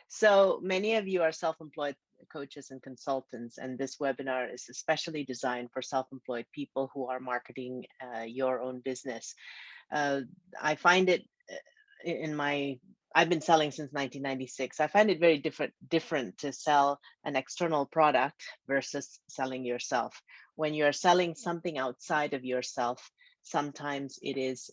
So many of you are self-employed coaches and consultants, and this webinar is especially designed for self-employed people who are marketing your own business. Uh, I find it in my I've been selling since 1996. I find it very different to sell an external product versus selling yourself. When you're selling something outside of yourself, sometimes it's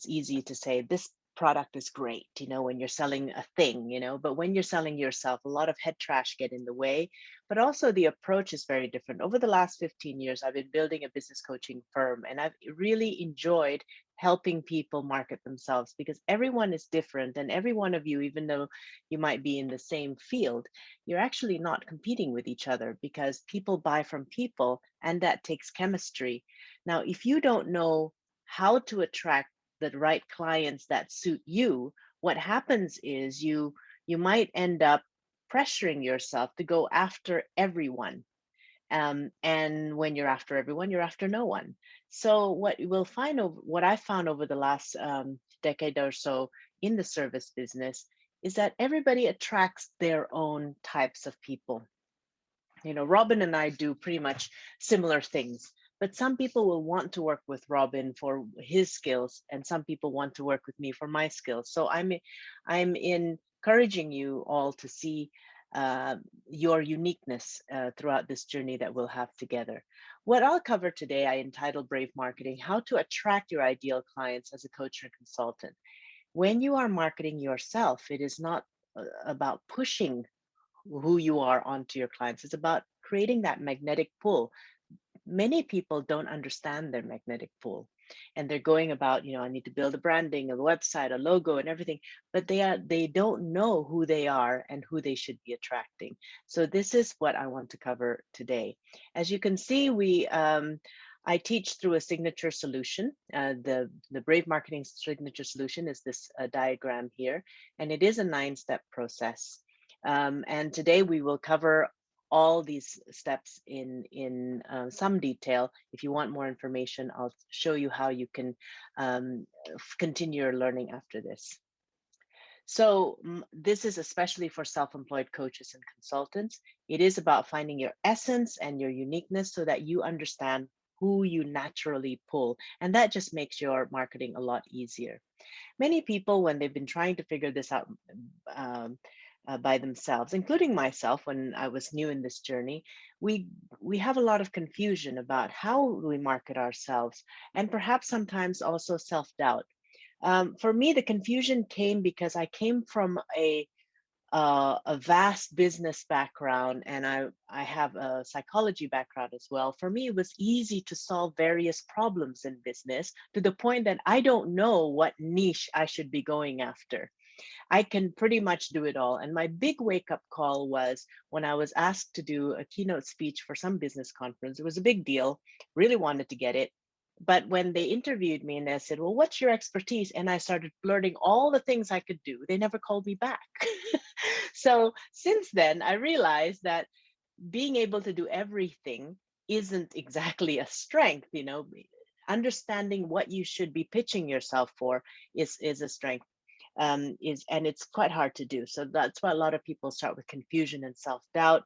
easy to say this product is great, when you're selling a thing, but when you're selling yourself, a lot of head trash get in the way. But also the approach is very different. Over the last 15 years, I've been building a business coaching firm, and I've really enjoyed helping people market themselves, because everyone is different, and every one of you, even though you might be in the same field, you're actually not competing with each other, because people buy from people, and that takes chemistry. Now, if you don't know how to attract the right clients that suit you, what happens is you might end up pressuring yourself to go after everyone. And when you're after everyone, you're after no one. So what I found over the last decade or so in the service business is that everybody attracts their own types of people. Robin and I do pretty much similar things, but some people will want to work with Robin for his skills, and some people want to work with me for my skills. So I'm encouraging you all to see your uniqueness throughout this journey that we'll have together. What I'll cover today, I entitled Brave Marketing: How to Attract Your Ideal Clients as a Coach or Consultant. When you are marketing yourself, it is not about pushing who you are onto your clients. It's about creating that magnetic pull. Many people don't understand their magnetic pull, and they're going about, I need to build a branding, a website, a logo, and everything, but they don't know who they are and who they should be attracting. So this is what I want to cover today. As you can see, I teach through a signature solution. The Brave Marketing signature solution is this diagram here, and it is a 9-step process. And today we will cover all these steps in some detail. If you want more information, I'll show you how you can continue your learning after this. So this is especially for self-employed coaches and consultants. It is about finding your essence and your uniqueness so that you understand who you naturally pull. And that just makes your marketing a lot easier. Many people, when they've been trying to figure this out um, by themselves, including myself when I was new in this journey, we we have a lot of confusion about how we market ourselves, and perhaps sometimes also self-doubt. For me, the confusion came because I came from a vast business background, and I have a psychology background as well. For me, it was easy to solve various problems in business, to the point that I don't know what niche I should be going after. I can pretty much do it all. And my big wake up call was when I was asked to do a keynote speech for some business conference. It was a big deal, really wanted to get it. But when they interviewed me and they said, "Well, what's your expertise?" And I started blurting all the things I could do, they never called me back. So since then, I realized that being able to do everything isn't exactly a strength. Understanding what you should be pitching yourself for is a strength. And it's quite hard to do. So that's why a lot of people start with confusion and self-doubt.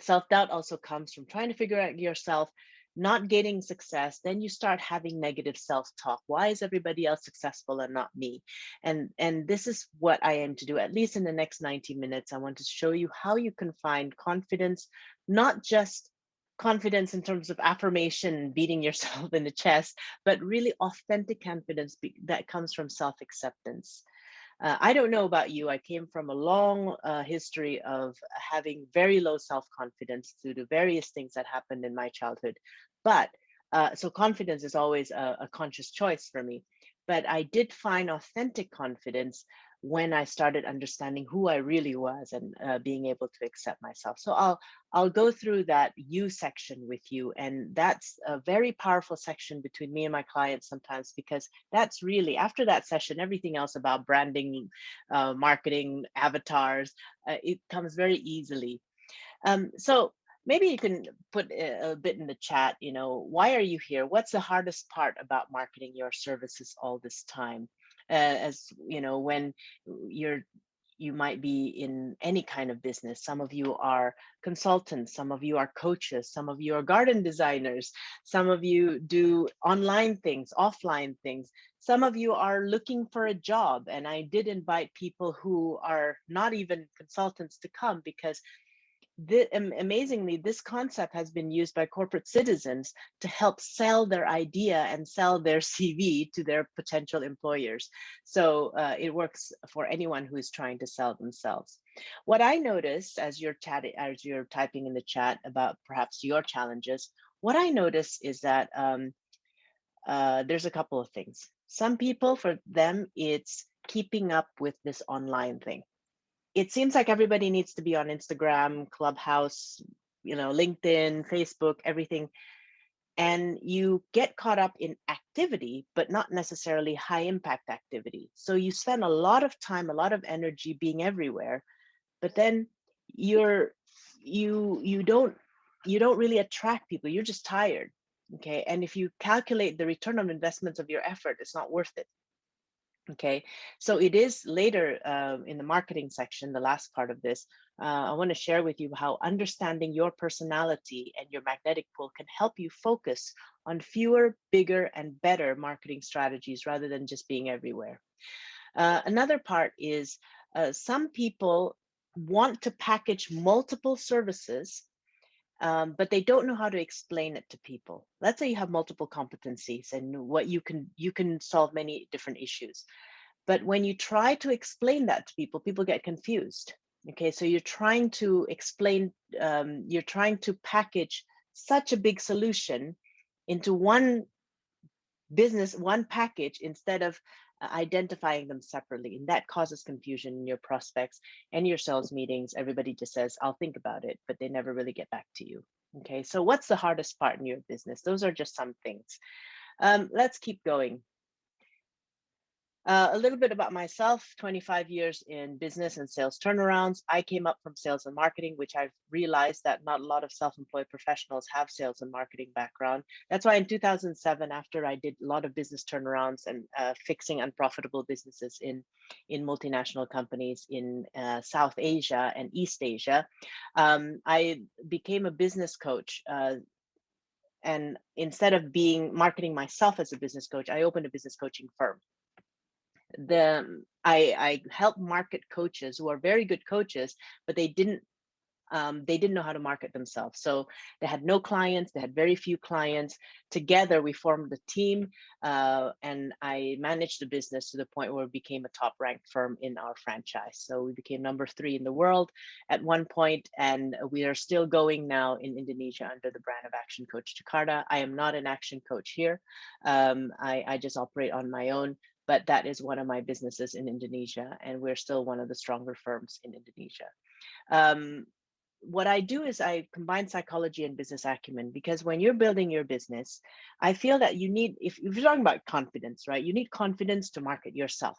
Self-doubt also comes from trying to figure out yourself, not getting success. Then you start having negative self-talk. Why is everybody else successful and not me? And this is what I aim to do. At least in the next 90 minutes, I want to show you how you can find confidence, not just confidence in terms of affirmation, beating yourself in the chest, but really authentic confidence that comes from self-acceptance. I don't know about you. I came from a long history of having very low self confidence due to various things that happened in my childhood. But so confidence is always a conscious choice for me. But I did find authentic confidence when I started understanding who I really was, and being able to accept myself. So I'll go through that you section with you, and that's a very powerful section between me and my clients sometimes, because that's really, after that session, everything else about branding, marketing, avatars, it comes very easily. So maybe you can put a bit in the chat, why are you here? What's the hardest part about marketing your services all this time? As you know, when you're you might be in any kind of business. Some of you are consultants, some of you are coaches, some of you are garden designers, some of you do online things, offline things. Some of you are looking for a job. And I did invite people who are not even consultants to come, because amazingly, this concept has been used by corporate citizens to help sell their idea and sell their CV to their potential employers. So it works for anyone who is trying to sell themselves. What I noticed as you're typing in the chat about perhaps your challenges, what I notice is that there's a couple of things. Some people, for them, it's keeping up with this online thing. It seems like everybody needs to be on Instagram, Clubhouse, LinkedIn, Facebook, everything. And you get caught up in activity, but not necessarily high impact activity. So you spend a lot of time, a lot of energy being everywhere, but then you don't really attract people. You're just tired. Okay. And if you calculate the return on investments of your effort, it's not worth it. Okay, so it is later in the marketing section, the last part of this, I want to share with you how understanding your personality and your magnetic pull can help you focus on fewer, bigger, and better marketing strategies rather than just being everywhere. Another part is some people want to package multiple services, but they don't know how to explain it to people. Let's say you have multiple competencies and what you can solve many different issues. But when you try to explain that to people, people get confused. Okay, so you're trying to explain, you're trying to package such a big solution into one business, one package, instead of identifying them separately. And that causes confusion in your prospects and your sales meetings. Everybody just says, I'll think about it, but they never really get back to you. Okay, so what's the hardest part in your business? Those are just some things. Let's keep going. A little bit about myself, 25 years in business and sales turnarounds. I came up from sales and marketing, which I've realized that not a lot of self-employed professionals have sales and marketing background. That's why in 2007, after I did a lot of business turnarounds and fixing unprofitable businesses in multinational companies in South Asia and East Asia, I became a business coach. And instead of marketing myself as a business coach, I opened a business coaching firm. I help market coaches who are very good coaches, but they didn't know how to market themselves. So they had no clients, they had very few clients. Together, we formed a team, and I managed the business to the point where it became a top ranked firm in our franchise. So we became number 3 in the world at one point, and we are still going now in Indonesia under the brand of Action Coach Jakarta. I am not an action coach here. I just operate on my own. But that is one of my businesses in Indonesia, and we're still one of the stronger firms in Indonesia. What I do is I combine psychology and business acumen, because when you're building your business, I feel that you need, if you're talking about confidence, right? You need confidence to market yourself.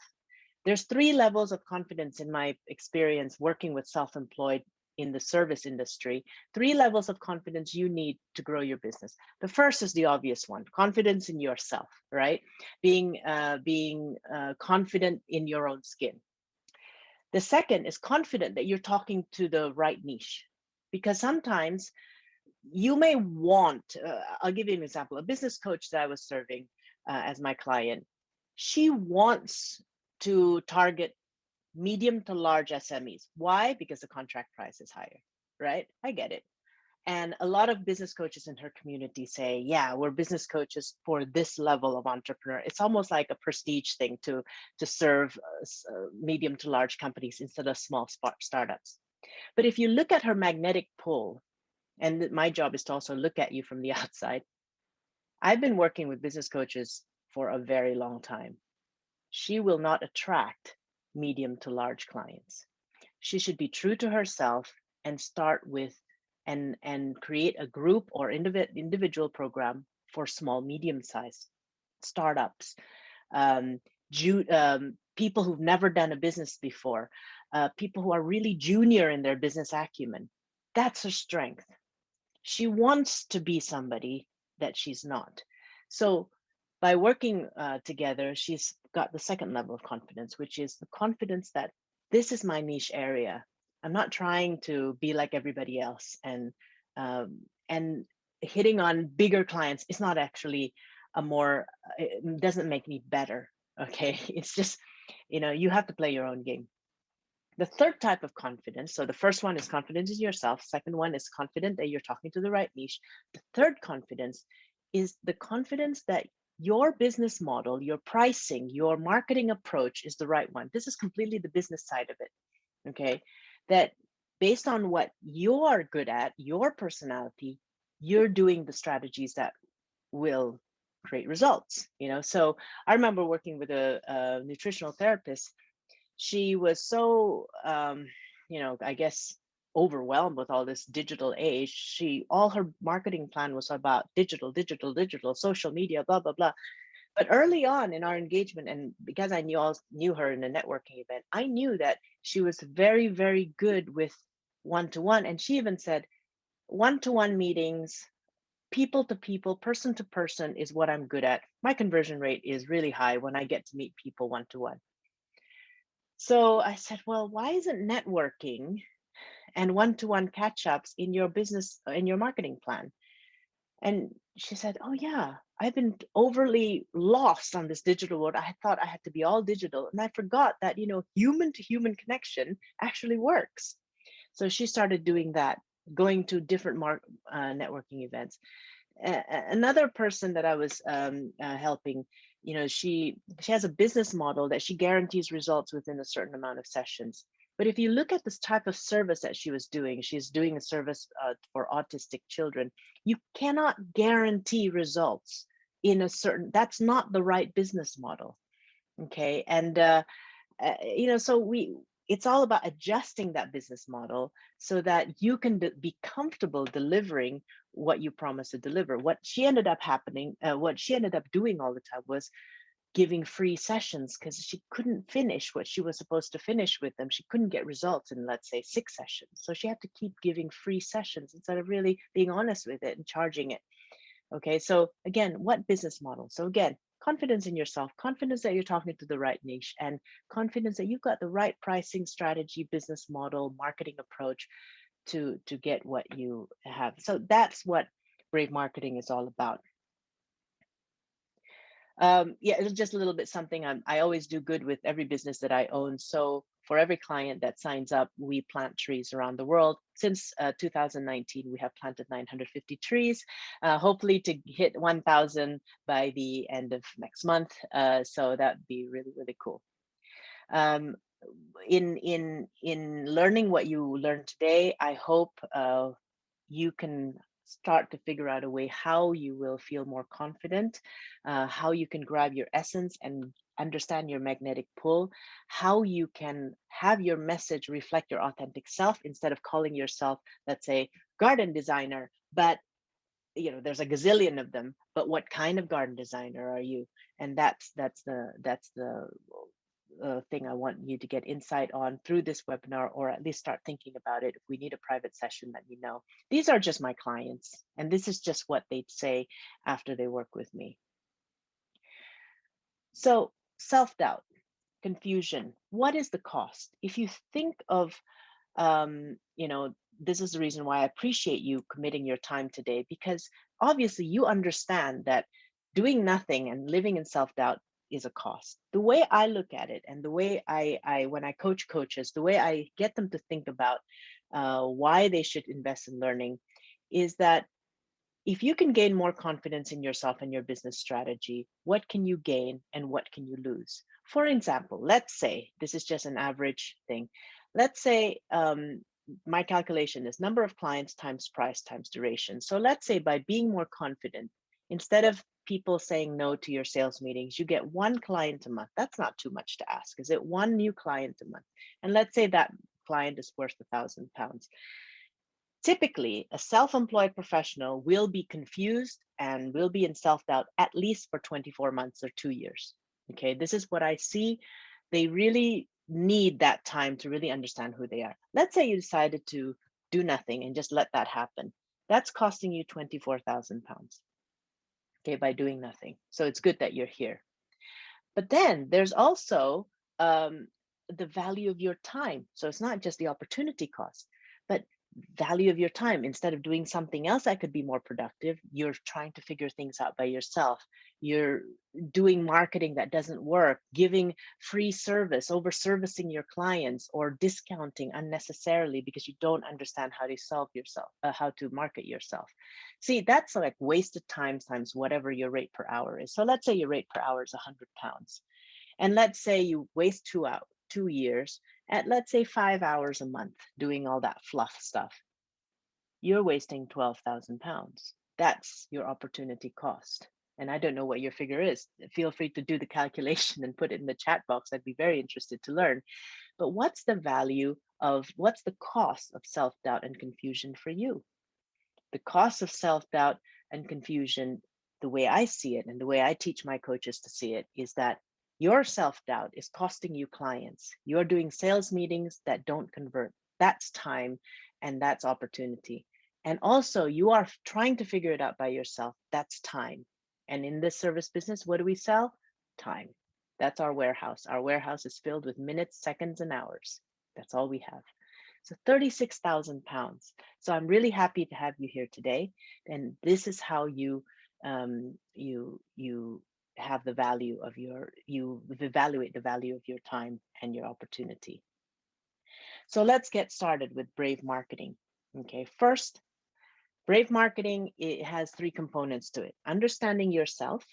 There's 3 levels of confidence in my experience working with self-employed in the service industry. 3 levels of confidence you need to grow your business. The first is the obvious one: confidence in yourself, right? Being confident in your own skin. The second is confident that you're talking to the right niche, because sometimes you may want, I'll give you an example. A business coach that I was serving as my client, she wants to target medium to large SMEs. Why? Because the contract price is higher, right? I get it. And a lot of business coaches in her community say, yeah, we're business coaches for this level of entrepreneur. It's almost like a prestige thing to serve medium to large companies instead of small startups. But if you look at her magnetic pull, and my job is to also look at you from the outside, I've been working with business coaches for a very long time. She will not attract medium to large clients. She should be true to herself and start with and create a group or individual program for small, medium-sized startups, people who've never done a business before, people who are really junior in their business acumen. That's her strength. She wants to be somebody that she's not. So by working together, she's got the second level of confidence, which is the confidence that this is my niche area. I'm not trying to be like everybody else, and hitting on bigger clients is not actually a more, it doesn't make me better. Okay, it's just, you have to play your own game. The third type of confidence, so the first one is confidence in yourself. Second one is confident that you're talking to the right niche. The third confidence is the confidence that your business model, your pricing, your marketing approach is the right one. This is completely the business side of it. Okay. That based on what you're good at, your personality, you're doing the strategies that will create results. So I remember working with a nutritional therapist. She was so I guess overwhelmed with all this digital age. All her marketing plan was about digital, digital, digital, social media, blah blah blah. But early on in our engagement, and because I knew her in a networking event, I knew that she was very, very good with one-to-one. And she even said, one-to-one meetings, people to people, person to person is what I'm good at. My conversion rate is really high when I get to meet people one-to-one. So I said, well, why isn't networking and one-to-one catch-ups in your business, in your marketing plan? And she said, oh yeah, I've been overly lost on this digital world. I thought I had to be all digital. And I forgot that, human to human connection actually works. So she started doing that, going to different networking events. Another person that I was helping, she has a business model that she guarantees results within a certain amount of sessions. But if you look at this type of service that she was doing, she's doing a service for autistic children. You cannot guarantee results in a certain. That's not the right business model. Okay, and so it's all about adjusting that business model so that you can be comfortable delivering what you promised to deliver. What she ended up doing all the time was giving free sessions because she couldn't finish what she was supposed to finish with them. She couldn't get results in, let's say, 6 sessions. So she had to keep giving free sessions instead of really being honest with it and charging it. Okay, so again, what business model? So again, confidence in yourself, confidence that you're talking to the right niche, and confidence that you've got the right pricing strategy, business model, marketing approach to get what you have. So that's what Brave Marketing is all about. Yeah, it was just a little bit something I always do good with every business that I own. So for every client that signs up, we plant trees around the world. Since 2019, we have planted 950 trees, hopefully to hit 1,000 by the end of next month. So that'd be really, really cool. In learning what you learned today, I hope you can start to figure out a way how you will feel more confident, how you can grab your essence and understand your magnetic pull, how you can have your message reflect your authentic self instead of calling yourself, let's say, garden designer, but there's a gazillion of them, but what kind of garden designer are you? And that's the thing I want you to get insight on through this webinar, or at least start thinking about it. If we need a private session, let me know. These are just my clients, and this is just what they'd say after they work with me. So self-doubt, confusion, what is the cost? If you think of, this is the reason why I appreciate you committing your time today, because obviously you understand that doing nothing and living in self-doubt is a cost. The way I look at it, and the way I when I coach coaches, the way I get them to think about why they should invest in learning is that if you can gain more confidence in yourself and your business strategy, what can you gain and what can you lose? For example, let's say this is just an average thing. Let's say my calculation is number of clients times price times duration. So let's say by being more confident, instead of people saying no to your sales meetings, you get 1 client a month. That's not too much to ask, is it? 1 new client a month. And let's say that client is worth £1,000. Typically, a self-employed professional will be confused and will be in self-doubt at least for 24 months or 2 years. Okay, this is what I see. They really need that time to really understand who they are. Let's say you decided to do nothing and just let that happen. That's costing you £24,000, okay, by doing nothing. So it's good that you're here. But then there's also the value of your time. So it's not just the opportunity cost, but value of your time. Instead of doing something else that could be more productive, you're trying to figure things out by yourself. You're doing marketing that doesn't work, giving free service, over servicing your clients, or discounting unnecessarily because you don't understand how to solve yourself, how to market yourself. See, that's like wasted time times whatever your rate per hour is. So let's say your rate per hour is £100, and let's say you waste 2 years at, let's say, 5 hours a month doing all that fluff stuff. You're wasting £12,000. That's your opportunity cost. And I don't know what your figure is. Feel free to do the calculation and put it in the chat box. I'd be very interested to learn. But what's the cost of self-doubt and confusion for you? The cost of self-doubt and confusion, the way I see it and the way I teach my coaches to see it, is that your self-doubt is costing you clients. You're doing sales meetings that don't convert. That's time and that's opportunity. And also, you are trying to figure it out by yourself. That's time. And in this service business, what do we sell? Time. That's our warehouse. Our warehouse is filled with minutes, seconds, and hours. That's all we have. So £36,000. So I'm really happy to have you here today. And this is how you have the value of you evaluate the value of your time and your opportunity. So let's get started with Brave Marketing. Okay, first, Brave Marketing, it has 3 components to it: understanding yourself,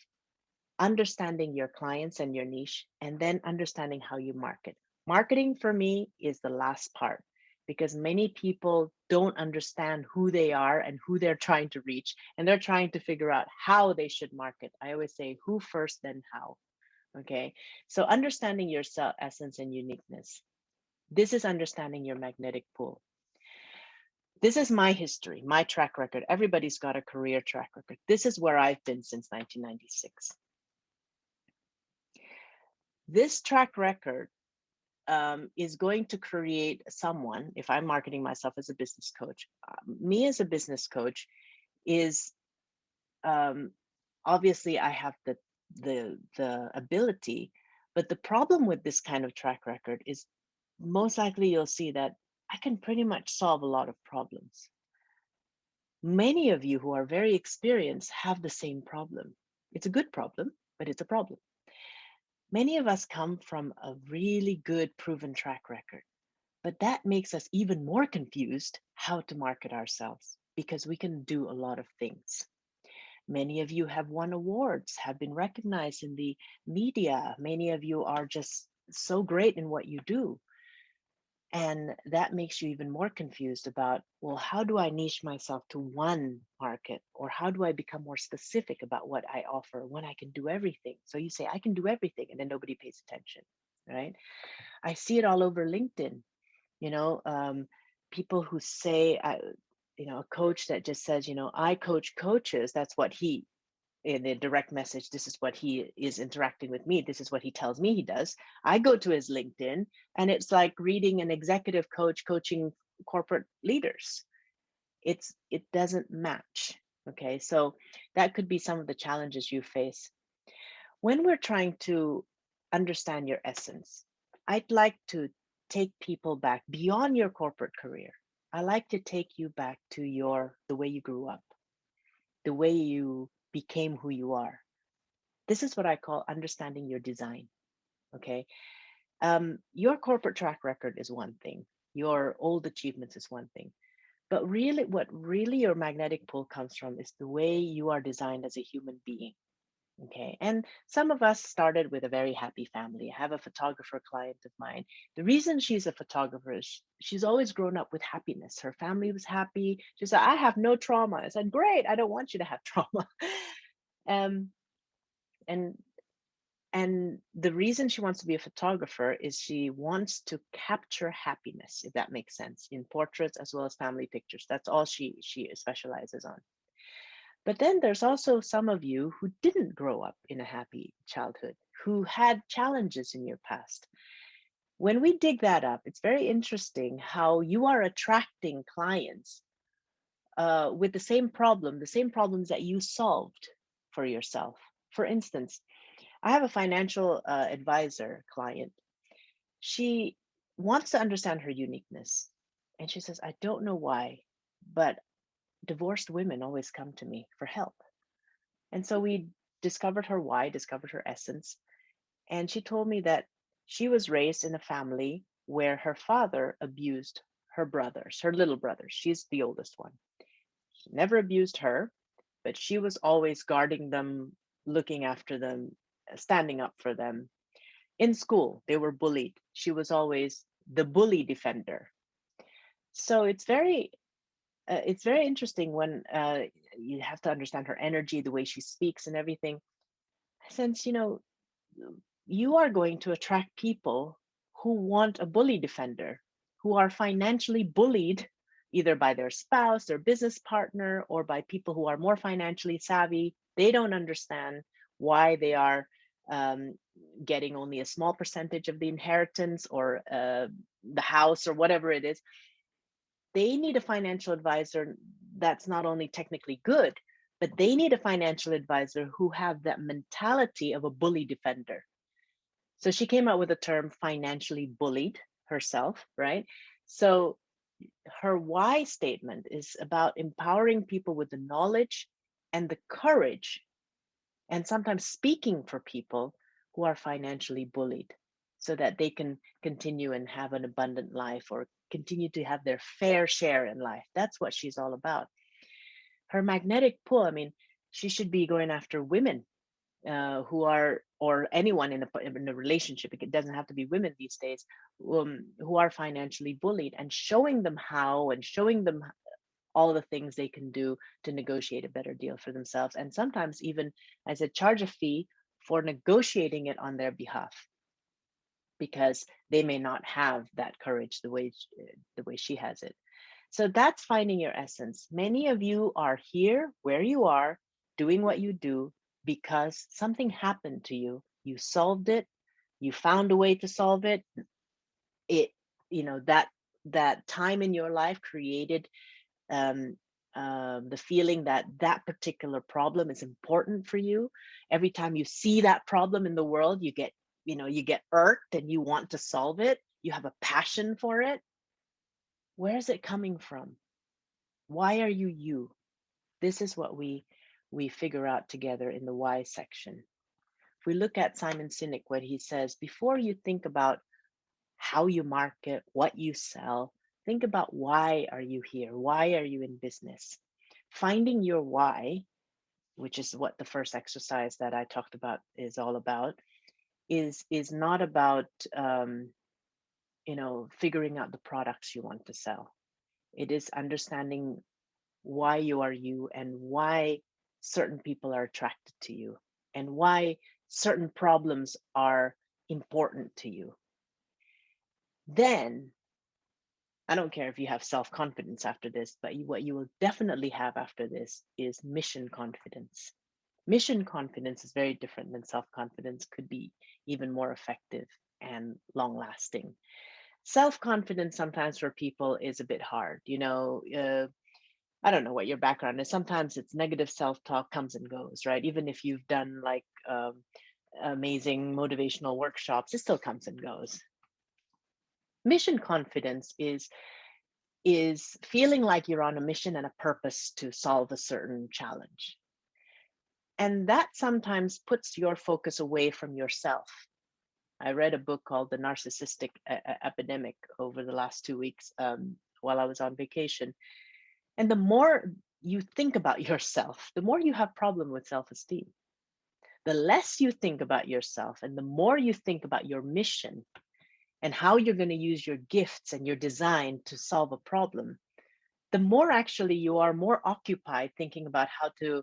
understanding your clients and your niche, and then understanding how you market. Marketing for me is the last part, because many people don't understand who they are and who they're trying to reach, and they're trying to figure out how they should market. I always say who first, then how. Okay, so understanding yourself, essence, and uniqueness. This is understanding your magnetic pull. This is my history, my track record. Everybody's got a career track record. This is where I've been since 1996. This track record is going to create someone, if I'm marketing myself as a business coach, me as a business coach is, obviously I have the ability, but the problem with this kind of track record is most likely you'll see that I can pretty much solve a lot of problems. Many of you who are very experienced have the same problem. It's a good problem, but it's a problem. Many of us come from a really good proven track record, but that makes us even more confused how to market ourselves, because we can do a lot of things. Many of you have won awards, have been recognized in the media. Many of you are just so great in what you do. And that makes you even more confused about, well, how do I niche myself to one market? Or how do I become more specific about what I offer when I can do everything? So you say, I can do everything, and then nobody pays attention, right? I see it all over LinkedIn. People who say, a coach that just says, I coach coaches. That's what he, in a direct message, this is what he is interacting with me. This is what he tells me he does. I go to his LinkedIn and it's like reading an executive coach coaching corporate leaders. It doesn't match. Okay, so that could be some of the challenges you face. When we're trying to understand your essence, I'd like to take people back beyond your corporate career. I like to take you back to the way you grew up, the way you became who you are. This is what I call understanding your design. Okay. Your corporate track record is one thing, your old achievements is one thing. But really, what really your magnetic pull comes from is the way you are designed as a human being. Okay. And some of us started with a very happy family. I have a photographer client of mine. The reason she's a photographer is she's always grown up with happiness. Her family was happy. She said, I have no trauma. I said, great. I don't want you to have trauma. um, and and the reason she wants to be a photographer is she wants to capture happiness, if that makes sense, in portraits as well as family pictures. That's all she specializes on. But then there's also some of you who didn't grow up in a happy childhood, who had challenges in your past. When we dig that up, it's very interesting how you are attracting clients with the same problems that you solved for yourself. For instance, I have a financial advisor client. She wants to understand her uniqueness. And she says, I don't know why, but divorced women always come to me for help. And so we discovered her why, discovered her essence. And she told me that she was raised in a family where her father abused her brothers, her little brothers. She's the oldest one. He never abused her, but she was always guarding them, looking after them, standing up for them. In school, they were bullied. She was always the bully defender. So it's very interesting when you have to understand her energy, the way she speaks, and everything. Since you are going to attract people who want a bully defender, who are financially bullied either by their spouse, their business partner, or by people who are more financially savvy. They don't understand why they are um, getting only a small percentage of the inheritance or the house or whatever it is. They need a financial advisor that's not only technically good, but they need a financial advisor who have that mentality of a bully defender. So she came out with the term financially bullied herself, right? So her why statement is about empowering people with the knowledge and the courage, and sometimes speaking for people who are financially bullied so that they can continue and have an abundant life or continue to have their fair share in life. That's what she's all about. Her magnetic pull, I mean, she should be going after women who are, or anyone in a relationship, it doesn't have to be women these days, who are financially bullied, and showing them how, and showing them all the things they can do to negotiate a better deal for themselves. And sometimes even, as a charge a fee for negotiating it on their behalf, because they may not have that courage the way she has it. So that's finding your essence. Many of you are here where you are, doing what you do because something happened to you. You solved it. You found a way to solve it. It, that time in your life created um, the feeling that that particular problem is important for you. Every time you see that problem in the world, you get irked and you want to solve it. You have a passion for it. Where is it coming from? Why are you you? This is what we figure out together in the why section. If we look at Simon Sinek, what he says, before you think about how you market, what you sell, think about why are you here? Why are you in business? Finding your why, which is what the first exercise that I talked about is all about, is not about figuring out the products you want to sell. It is understanding why you are you, and why certain people are attracted to you, and why certain problems are important to you. Then, I don't care if you have self confidence after this, but what you will definitely have after this is mission confidence. Mission confidence is very different than self confidence, could be even more effective and long lasting. Self confidence sometimes for people is a bit hard. I don't know what your background is. Sometimes it's negative self talk comes and goes, right? Even if you've done like amazing motivational workshops, it still comes and goes. Mission confidence is feeling like you're on a mission and a purpose to solve a certain challenge. And that sometimes puts your focus away from yourself. I read a book called The Narcissistic Epidemic over the last 2 weeks while I was on vacation. And the more you think about yourself, the more you have problem with self-esteem. The less you think about yourself and the more you think about your mission and how you're going to use your gifts and your design to solve a problem, the more actually you are more occupied thinking about how to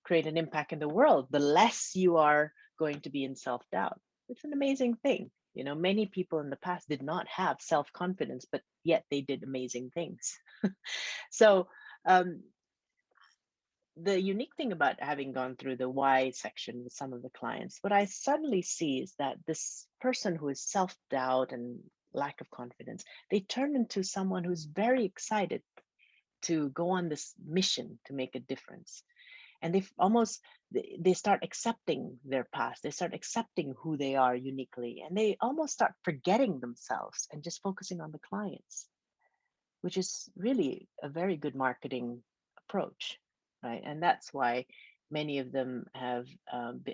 create an impact in the world, the less you are going to be in self-doubt. It's an amazing thing. Many people in the past did not have self-confidence, but yet they did amazing things. So um, the unique thing about having gone through the why section with some of the clients, what I suddenly see is that this person who is self-doubt and lack of confidence, they turn into someone who's very excited to go on this mission to make a difference. And they start accepting their past. They start accepting who they are uniquely, and they almost start forgetting themselves and just focusing on the clients, which is really a very good marketing approach, right? And that's why many of them have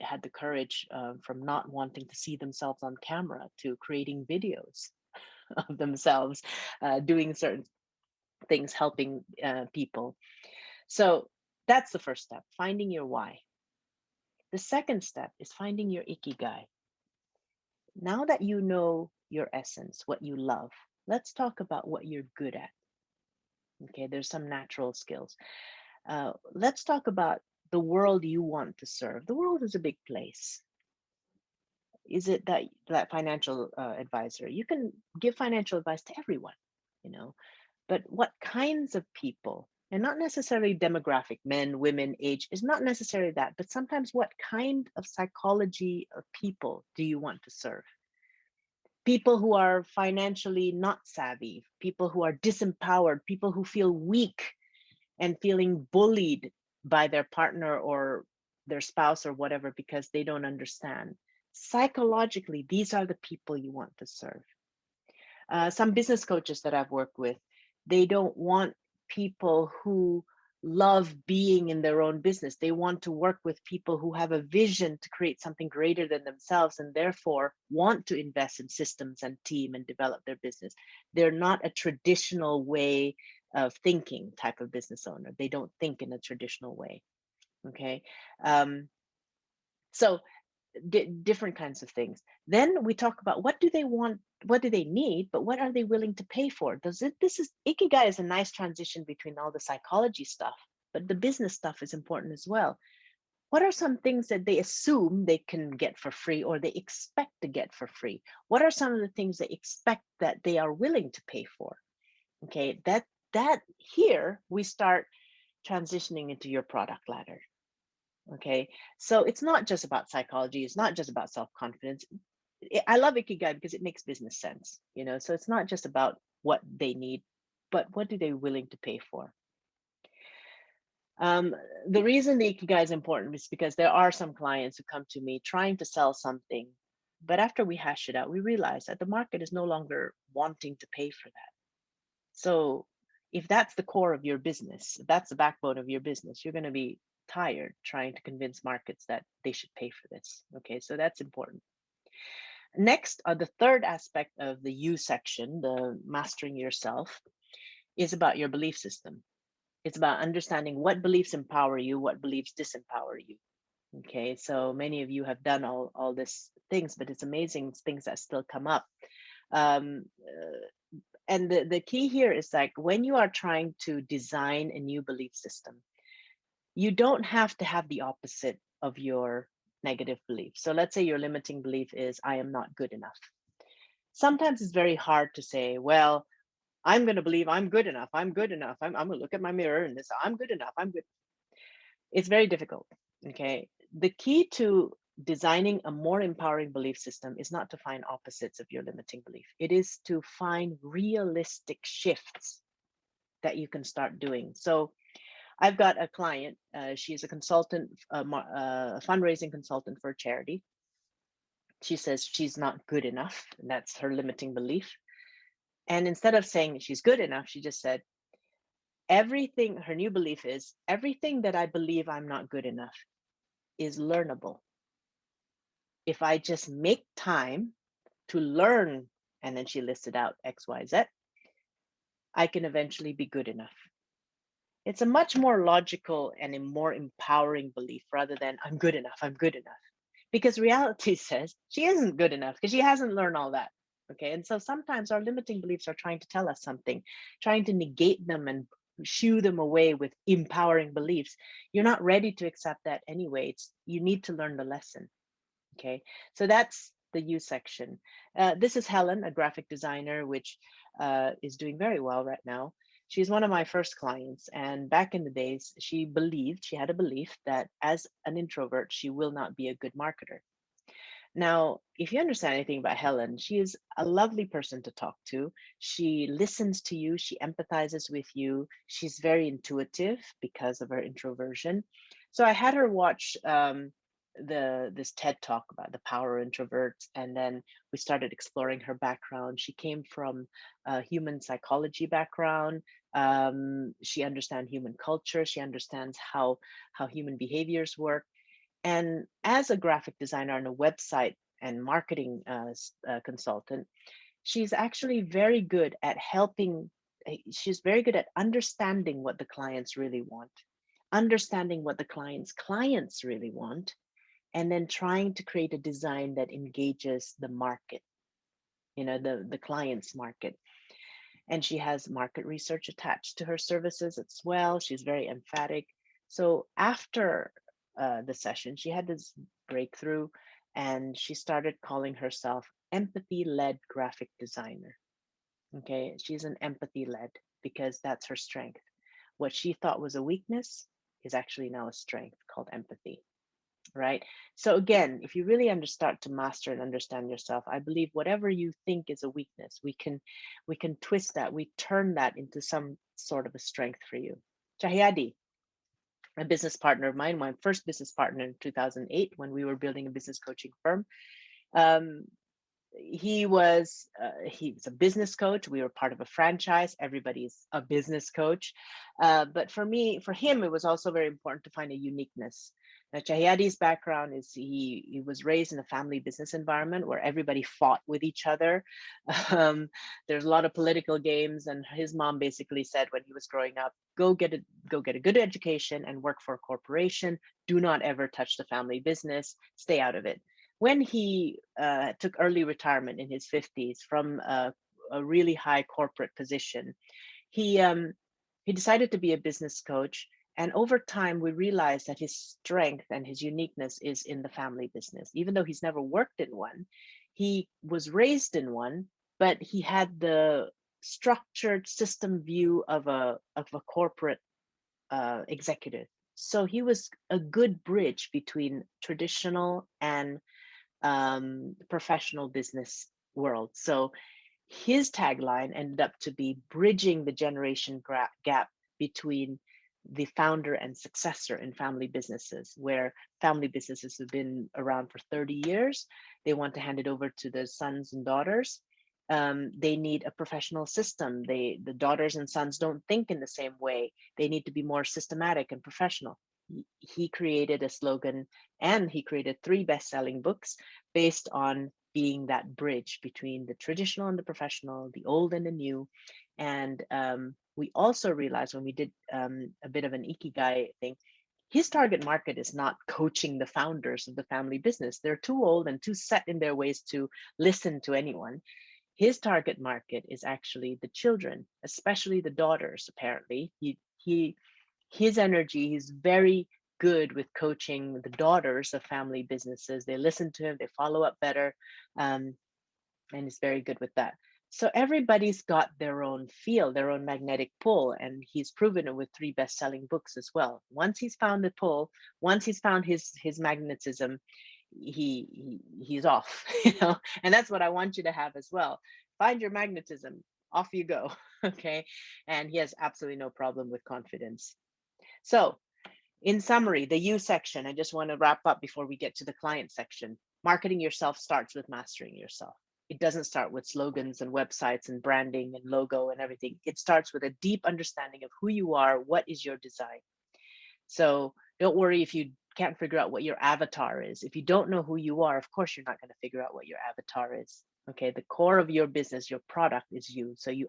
had the courage, from not wanting to see themselves on camera to creating videos of themselves doing certain things, helping people. So that's the first step, finding your why. The second step is finding your ikigai. Now that you know your essence, what you love, let's talk about what you're good at. Okay, there's some natural skills. Let's talk about the world you want to serve. The world is a big place. Is it that financial advisor? You can give financial advice to everyone, you know, but what kinds of people, and not necessarily demographic, men, women, age, is not necessarily that, but sometimes what kind of psychology of people do you want to serve? People who are financially not savvy, people who are disempowered, people who feel weak and feeling bullied by their partner or their spouse or whatever because they don't understand. Psychologically, these are the people you want to serve. Some business coaches that I've worked with, they don't want people who love being in their own business. They want to work with people who have a vision to create something greater than themselves and therefore want to invest in systems and team and develop their business. They're not a traditional way of thinking type of business owner. They don't think in a traditional way. Okay. So different kinds of things. Then we talk about what do they want, what do they need, but what are they willing to pay for? This is Ikigai is a nice transition between all the psychology stuff, but the business stuff is important as well. What are some things that they assume they can get for free or they expect to get for free? What are some of the things they expect that they are willing to pay for? Okay, that here we start transitioning into your product ladder. Okay, so it's not just about psychology, it's not just about self-confidence. I love Ikigai because it makes business sense, you know, so it's not just about what they need, but what are they willing to pay for? um, the reason the Ikigai is important is because there are some clients who come to me trying to sell something, but after we hash it out we realize that the market is no longer wanting to pay for that. So if that's the core of your business, if that's the backbone of your business, you're going to be tired trying to convince markets that they should pay for this. Okay, so that's important. Next, the third aspect of the you section, the mastering yourself, is about your belief system. It's about understanding what beliefs empower you, what beliefs disempower you. Okay, so many of you have done all these things, but it's amazing things that still come up. Um, and the key here is like when you are trying to design a new belief system, you don't have to have the opposite of your negative belief. So let's say your limiting belief is I am not good enough. Sometimes it's very hard to say, well, I'm going to believe I'm good enough. I'm good enough. I'm going to look at my mirror and this, I'm good enough. I'm good. It's very difficult. Okay. The key to designing a more empowering belief system is not to find opposites of your limiting belief. It is to find realistic shifts that you can start doing. So I've got a client. She's a consultant, a fundraising consultant for a charity. She says she's not good enough. And that's her limiting belief. And instead of saying she's good enough, she just said, everything, her new belief is everything that I believe I'm not good enough is learnable. If I just make time to learn, and then she listed out X, Y, Z, I can eventually be good enough. It's a much more logical and a more empowering belief rather than I'm good enough, I'm good enough. Because reality says she isn't good enough because she hasn't learned all that. Okay. And so sometimes our limiting beliefs are trying to tell us something, trying to negate them and shoo them away with empowering beliefs. You're not ready to accept that anyway. You need to learn the lesson. Okay. So that's the you section. This is Helen, a graphic designer, which is doing very well right now. She's one of my first clients. And back in the days, she had a belief that as an introvert, she will not be a good marketer. Now, if you understand anything about Helen, she is a lovely person to talk to. She listens to you, she empathizes with you. She's very intuitive because of her introversion. So I had her watch this TED talk about the power of introverts, and then we started exploring her background. She came from a human psychology background. She understands human culture. She understands how human behaviors work. And as a graphic designer and a website and marketing consultant, she's actually very good at helping. She's very good at understanding what the clients really want, understanding what the clients really want, and then trying to create a design that engages the market, the client's market. And she has market research attached to her services as well. She's very emphatic. So after the session, she had this breakthrough, and she started calling herself empathy led graphic designer. Okay, she's an empathy led because that's her strength. What she thought was a weakness is actually now a strength called empathy, right? So again, if you really start to master and understand yourself, I believe whatever you think is a weakness, we can twist that, we turn that into some sort of a strength for you. Chahyadi, a business partner of mine, my first business partner in 2008 when we were building a business coaching firm. Um, he was a business coach. We were part of a franchise. Everybody's a business coach, but for him, it was also very important to find a uniqueness. Now, Chahyadi's background is he was raised in a family business environment where everybody fought with each other. There's a lot of political games, and his mom basically said when he was growing up, go get a good education and work for a corporation. Do not ever touch the family business. Stay out of it. When he took early retirement in his 50s from a really high corporate position, he decided to be a business coach. And over time, we realized that his strength and his uniqueness is in the family business. Even though he's never worked in one, he was raised in one, but he had the structured system view of a corporate executive. So he was a good bridge between traditional and professional business world. So his tagline ended up to be bridging the generation gap between the founder and successor in family businesses, where family businesses have been around for 30 years. They want to hand it over to their sons and daughters. They need a professional system. The daughters and sons don't think in the same way. They need to be more systematic and professional. He created a slogan, and he created 3 best-selling books based on being that bridge between the traditional and the professional, the old and the new. And we also realized when we did a bit of an ikigai thing, his target market is not coaching the founders of the family business. They're too old and too set in their ways to listen to anyone. His target market is actually the children, especially the daughters. Apparently, his energy, he's very good with coaching the daughters of family businesses. They listen to him, they follow up better, and he's very good with that. So everybody's got their own feel, their own magnetic pull, and he's proven it with 3 best-selling books as well. Once he's found the pull, once he's found his magnetism, he's off, and that's what I want you to have as well. Find your magnetism, off you go. Okay, and he has absolutely no problem with confidence. So in summary, the you section, I just want to wrap up before we get to the client section. Marketing yourself starts with mastering yourself. It doesn't start with slogans and websites and branding and logo and everything. It starts with a deep understanding of who you are, what is your design. So don't worry if you can't figure out what your avatar is. If you don't know who you are, of course, you're not going to figure out what your avatar is. Okay, the core of your business, your product is you. So you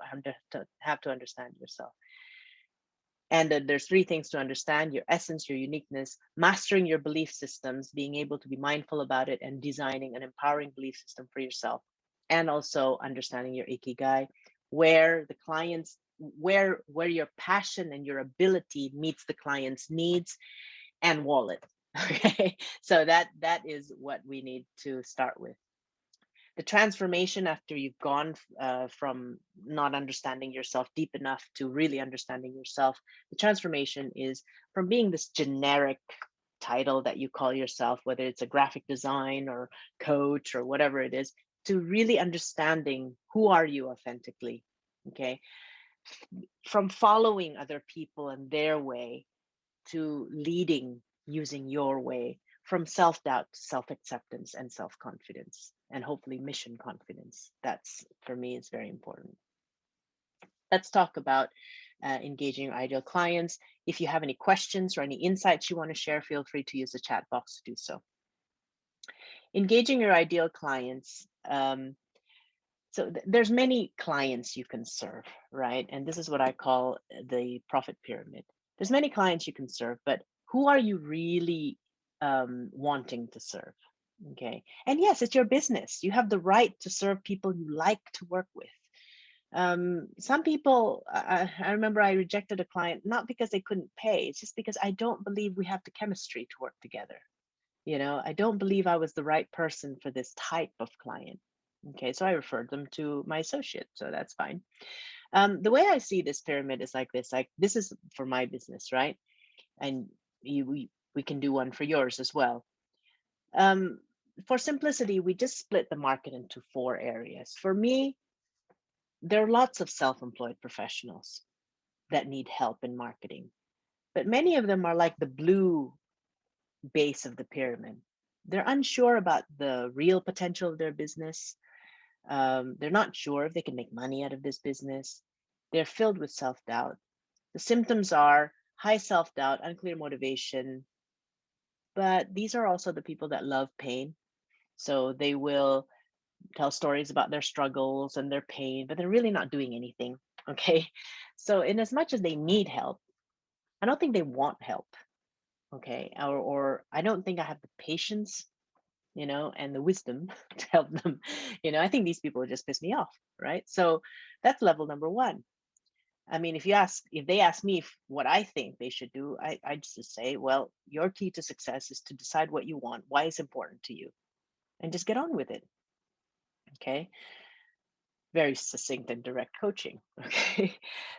have to understand yourself. And there's 3 things to understand: your essence, your uniqueness, mastering your belief systems, being able to be mindful about it, and designing an empowering belief system for yourself. And also understanding your ikigai, where the clients, where your passion and your ability meets the client's needs and wallet. Okay, so that is what we need to start with. The transformation after you've gone from not understanding yourself deep enough to really understanding yourself, the transformation is from being this generic title that you call yourself, whether it's a graphic design or coach or whatever it is, to really understanding who are you authentically. Okay, from following other people and their way to leading using your way from self-doubt to self-acceptance and self-confidence, and hopefully mission confidence. That's, for me, is very important. Let's talk about engaging your ideal clients. If you have any questions or any insights you want to share, feel free to use the chat box to do so. Engaging your ideal clients. There's many clients you can serve, right? And this is what I call the profit pyramid. There's many clients you can serve, but who are you really wanting to serve? Okay. And yes, it's your business. You have the right to serve people you like to work with. Some people, I remember I rejected a client, not because they couldn't pay, it's just because I don't believe we have the chemistry to work together. I don't believe I was the right person for this type of client. Okay, so I referred them to my associate, so that's fine. The way I see this pyramid is like this is for my business, right? And we can do one for yours as well. For simplicity, we just split the market into 4 areas. For me, there are lots of self-employed professionals that need help in marketing, but many of them are like the blue base of the pyramid. They're unsure about the real potential of their business. They're not sure if they can make money out of this business. They're filled with self-doubt. The symptoms are high self-doubt, unclear motivation, but these are also the people that love pain. So they will tell stories about their struggles and their pain, but they're really not doing anything. Okay. So, in as much as they need help, I don't think they want help. Okay. Or I don't think I have the patience, and the wisdom to help them. I think these people would just piss me off. Right. So, that's level number one. I mean, if they ask me what I think they should do, I just say, well, your key to success is to decide what you want, why it's important to you, and just get on with it. Okay. Very succinct and direct coaching. Okay.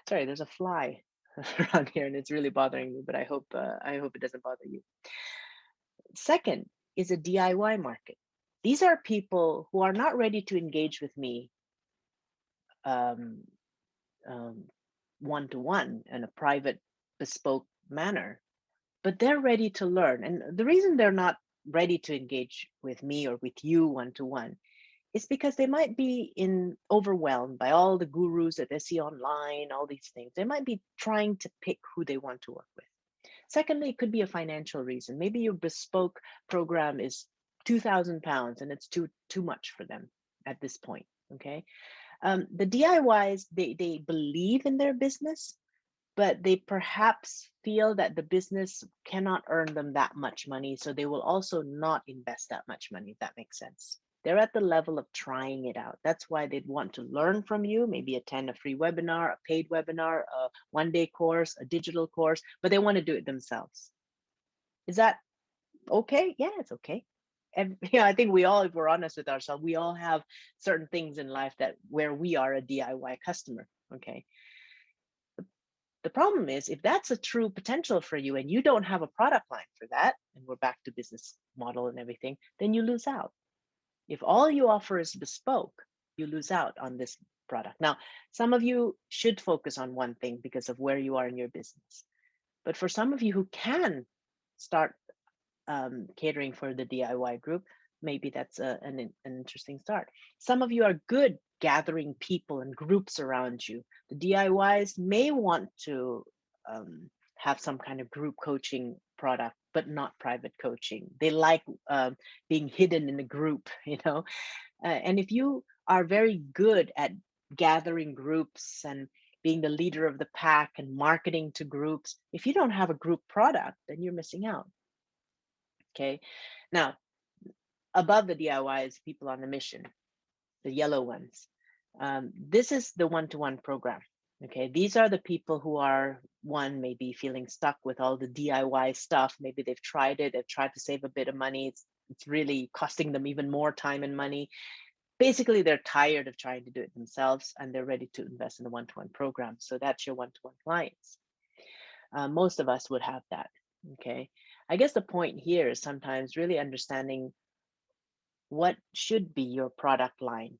Sorry, there's a fly around here and it's really bothering me, but I hope it doesn't bother you. Second is a DIY market. These are people who are not ready to engage with me um, um, one-to-one in a private, bespoke manner, but they're ready to learn. And the reason they're not ready to engage with me or with you one-to-one is because they might be overwhelmed by all the gurus that they see online, all these things. They might be trying to pick who they want to work with. Secondly, it could be a financial reason. Maybe your bespoke program is £2,000 and it's too much for them at this point. Okay. The DIYs, they believe in their business, but they perhaps feel that the business cannot earn them that much money. So they will also not invest that much money, if that makes sense. They're at the level of trying it out. That's why they'd want to learn from you, maybe attend a free webinar, a paid webinar, a 1-day course, a digital course, but they want to do it themselves. Is that okay? Yeah, it's okay. And I think we all, if we're honest with ourselves, we all have certain things in life where we are a DIY customer. Okay. The problem is, if that's a true potential for you and you don't have a product line for that, and we're back to business model and everything, then you lose out. If all you offer is bespoke, you lose out on this product. Now, some of you should focus on one thing because of where you are in your business. But for some of you who can start catering for the DIY group, maybe that's an interesting start. Some of you are good gathering people and groups around you. The DIYs may want to have some kind of group coaching product, but not private coaching. They like being hidden in a group, and if you are very good at gathering groups and being the leader of the pack and marketing to groups, if you don't have a group product, then you're missing out. Okay. Now, above the DIYs, people on the mission, the yellow ones. This is the one-to-one program. Okay. These are the people who are, one, maybe feeling stuck with all the DIY stuff. Maybe they've tried it, they've tried to save a bit of money. It's really costing them even more time and money. Basically, they're tired of trying to do it themselves and they're ready to invest in a one-to-one program. So that's your one-to-one clients. Most of us would have that. Okay. I guess the point here is sometimes really understanding what should be your product line,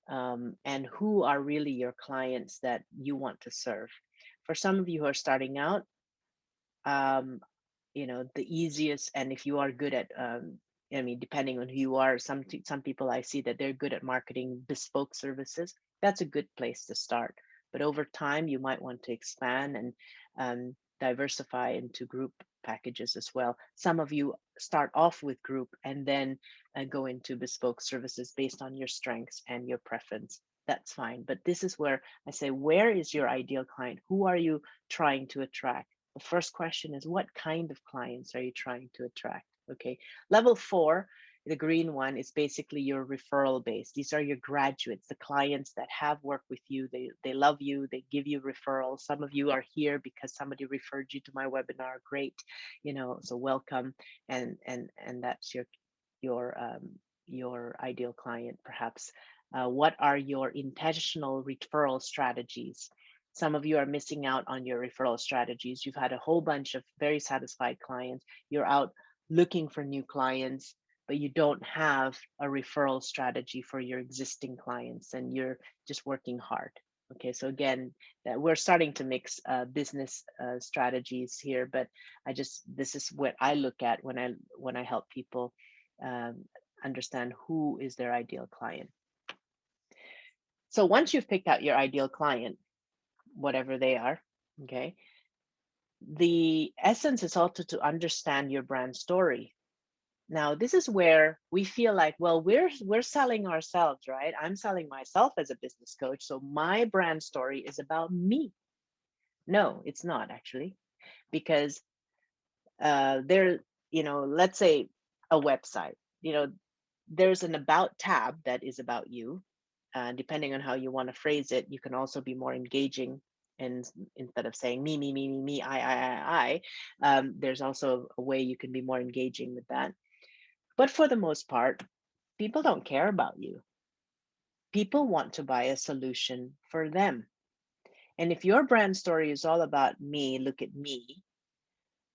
and who are really your clients that you want to serve. For some of you who are starting out, um, the easiest. And if you are good at, I mean, depending on who you are, some people I see that they're good at marketing bespoke services. That's a good place to start. But over time, you might want to expand and diversify into group packages as well. Some of you start off with group and then go into bespoke services based on your strengths and your preference. That's fine. But this is where I say, where is your ideal client? Who are you trying to attract? The first question is, what kind of clients are you trying to attract? Okay. Level 4, the green one, is basically your referral base. These are your graduates, the clients that have worked with you. They love you. They give you referrals. Some of you are here because somebody referred you to my webinar. Great, so welcome. And that's your ideal client, perhaps. What are your intentional referral strategies? Some of you are missing out on your referral strategies. You've had a whole bunch of very satisfied clients. You're out looking for new clients, but you don't have a referral strategy for your existing clients, and you're just working hard. Okay, so again, that we're starting to mix business strategies here, but this is what I look at when I help people um, understand who is their ideal client. So once you've picked out your ideal client, whatever they are, okay, the essence is also to understand your brand story. Now, this is where we feel like, well, we're selling ourselves, right? I'm selling myself as a business coach, so my brand story is about me. No, it's not actually, because let's say a website, there's an about tab that is about you. Depending on how you want to phrase it, you can also be more engaging. And instead of saying me, there's also a way you can be more engaging with that. But for the most part, people don't care about you. People want to buy a solution for them. And if your brand story is all about me, look at me,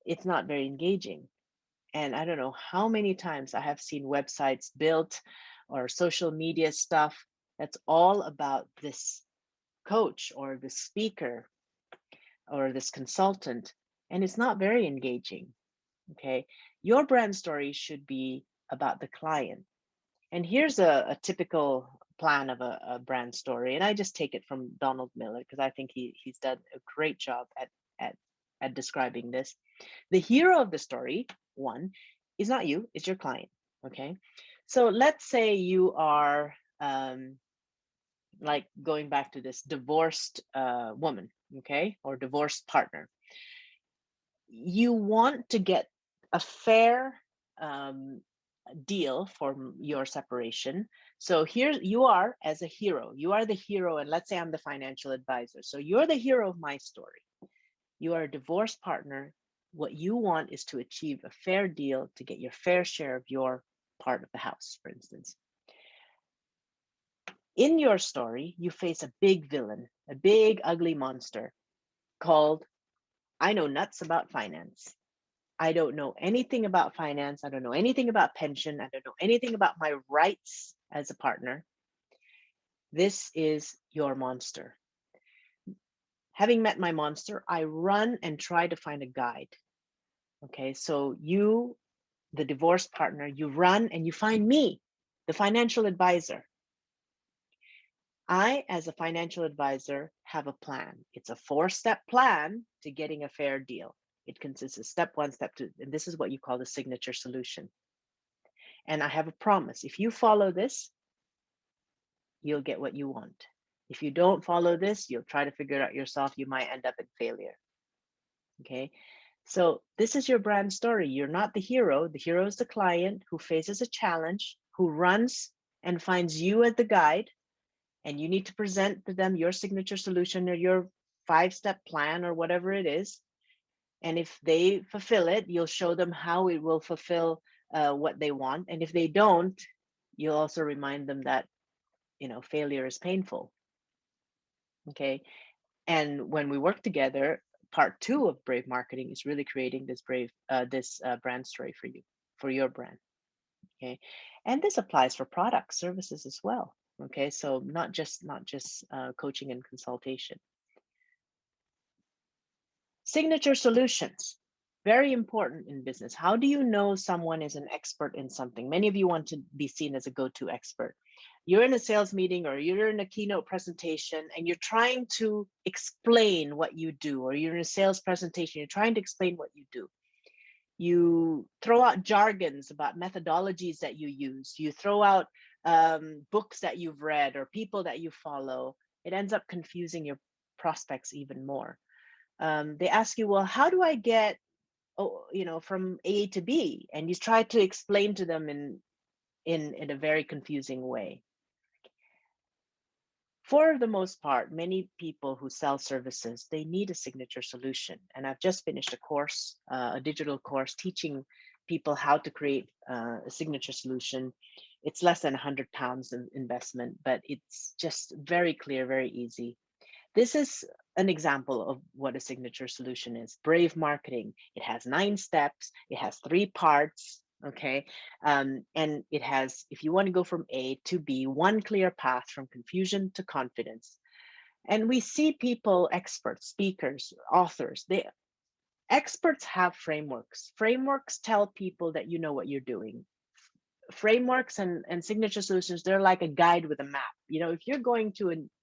it's not very engaging. And I don't know how many times I have seen websites built or social media stuff that's all about this coach or this speaker or this consultant, and it's not very engaging. Okay. Your brand story should be about the client. And here's a typical plan of a brand story. And I just take it from Donald Miller because I think he's done a great job at describing this. The hero of the story, one, is not you, it's your client. Okay. So let's say you are like going back to this divorced woman, okay, or divorced partner. You want to get a fair deal for your separation. So here you are as a hero. You are the hero, and let's say I'm the financial advisor. So you're the hero of my story. You are a divorced partner. What you want is to achieve a fair deal to get your fair share of your part of the house, for instance. In your story, you face a big villain, a big, ugly monster called, I know nuts about finance. I don't know anything about finance. I don't know anything about pension. I don't know anything about my rights as a partner. This is your monster. Having met my monster, I run and try to find a guide. Okay, so you, the divorced partner, you run and you find me, the financial advisor. I, as a financial advisor, have a plan. It's a 4-step plan to getting a fair deal. It consists of step 1, step 2, and this is what you call the signature solution. And I have a promise. If you follow this, you'll get what you want. If you don't follow this, you'll try to figure it out yourself. You might end up in failure. Okay. So this is your brand story. You're not the hero. The hero is the client who faces a challenge, who runs and finds you as the guide. And you need to present to them your signature solution or your 5-step plan or whatever it is. And if they fulfill it, you'll show them how it will fulfill what they want. And if they don't, you'll also remind them that, failure is painful. Okay. And when we work together, part 2 of Brave Marketing is really creating this brand story for you, for your brand. Okay. And this applies for products, services as well. Okay. So not just coaching and consultation. Signature solutions. Very important in business. How do you know someone is an expert in something? Many of you want to be seen as a go-to expert. You're in a sales meeting or you're in a keynote presentation and you're trying to explain what you do, or you're in a sales presentation, you're trying to explain what you do. You throw out jargons about methodologies that you use. You throw out books that you've read or people that you follow. It ends up confusing your prospects even more. They ask you, well, how do I get from A to B? And you try to explain to them in a very confusing way. For the most part, many people who sell services, they need a signature solution. And I've just finished a course, a digital course, teaching people how to create a signature solution. It's less than £100 in investment, but it's just very clear, very easy. This is an example of what a signature solution is. Brave marketing. It has 9 steps. It has 3 parts. Okay. And it has, if you want to go from A to B, one clear path from confusion to confidence. And we see people, experts, speakers, authors, experts have frameworks. Frameworks tell people that you know what you're doing. Frameworks and signature solutions, they're like a guide with a map. If you're going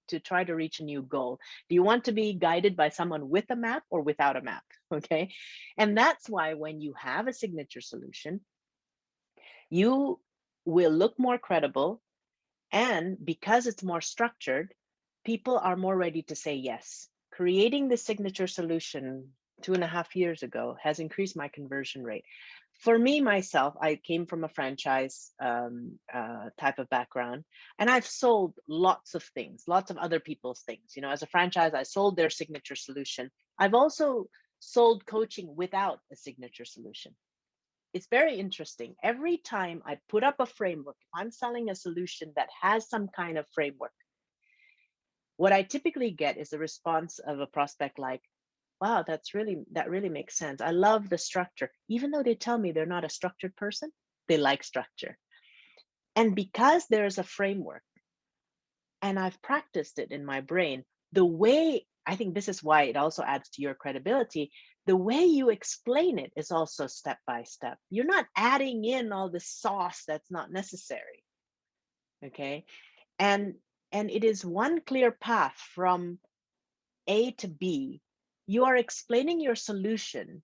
to try to reach a new goal, do you want to be guided by someone with a map or without a map? Okay. And that's why when you have a signature solution, you will look more credible. And because it's more structured, people are more ready to say yes. Creating the signature solution 2.5 years ago has increased my conversion rate. For me, myself, I came from a franchise type of background, and I've sold lots of things, lots of other people's things. As a franchise, I sold their signature solution. I've also sold coaching without a signature solution. It's very interesting. Every time I put up a framework, if I'm selling a solution that has some kind of framework, what I typically get is the response of a prospect like, wow, that really makes sense. I love the structure. Even though they tell me they're not a structured person, they like structure. And because there's a framework and I've practiced it in my brain, the way, I think this is why it also adds to your credibility, the way you explain it is also step by step. You're not adding in all the sauce that's not necessary. Okay. And it is one clear path from A to B. You are explaining your solution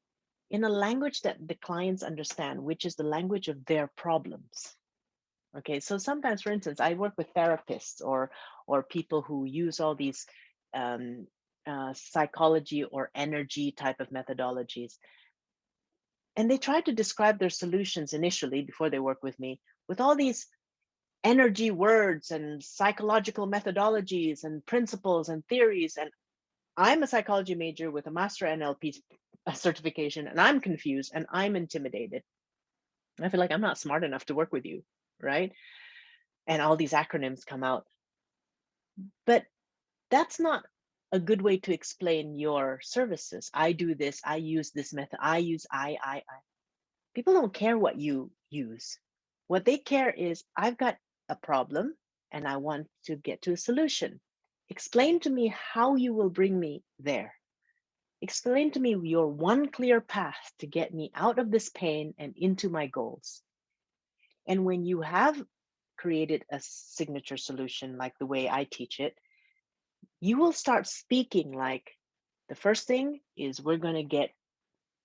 in a language that the clients understand, which is the language of their problems. Okay, so sometimes, for instance, I work with therapists or people who use all these psychology or energy type of methodologies, and they try to describe their solutions initially before they work with me with all these energy words and psychological methodologies and principles and theories. And I'm a psychology major with a master NLP certification, and I'm confused and I'm intimidated. I feel like I'm not smart enough to work with you, right? And all these acronyms come out. But that's not a good way to explain your services. I do this, I use this method, I use I. People don't care what you use. What they care is, I've got a problem and I want to get to a solution. Explain to me how you will bring me there. Explain to me your one clear path to get me out of this pain and into my goals. And when you have created a signature solution like the way I teach it, you will start speaking like, the first thing is we're going to get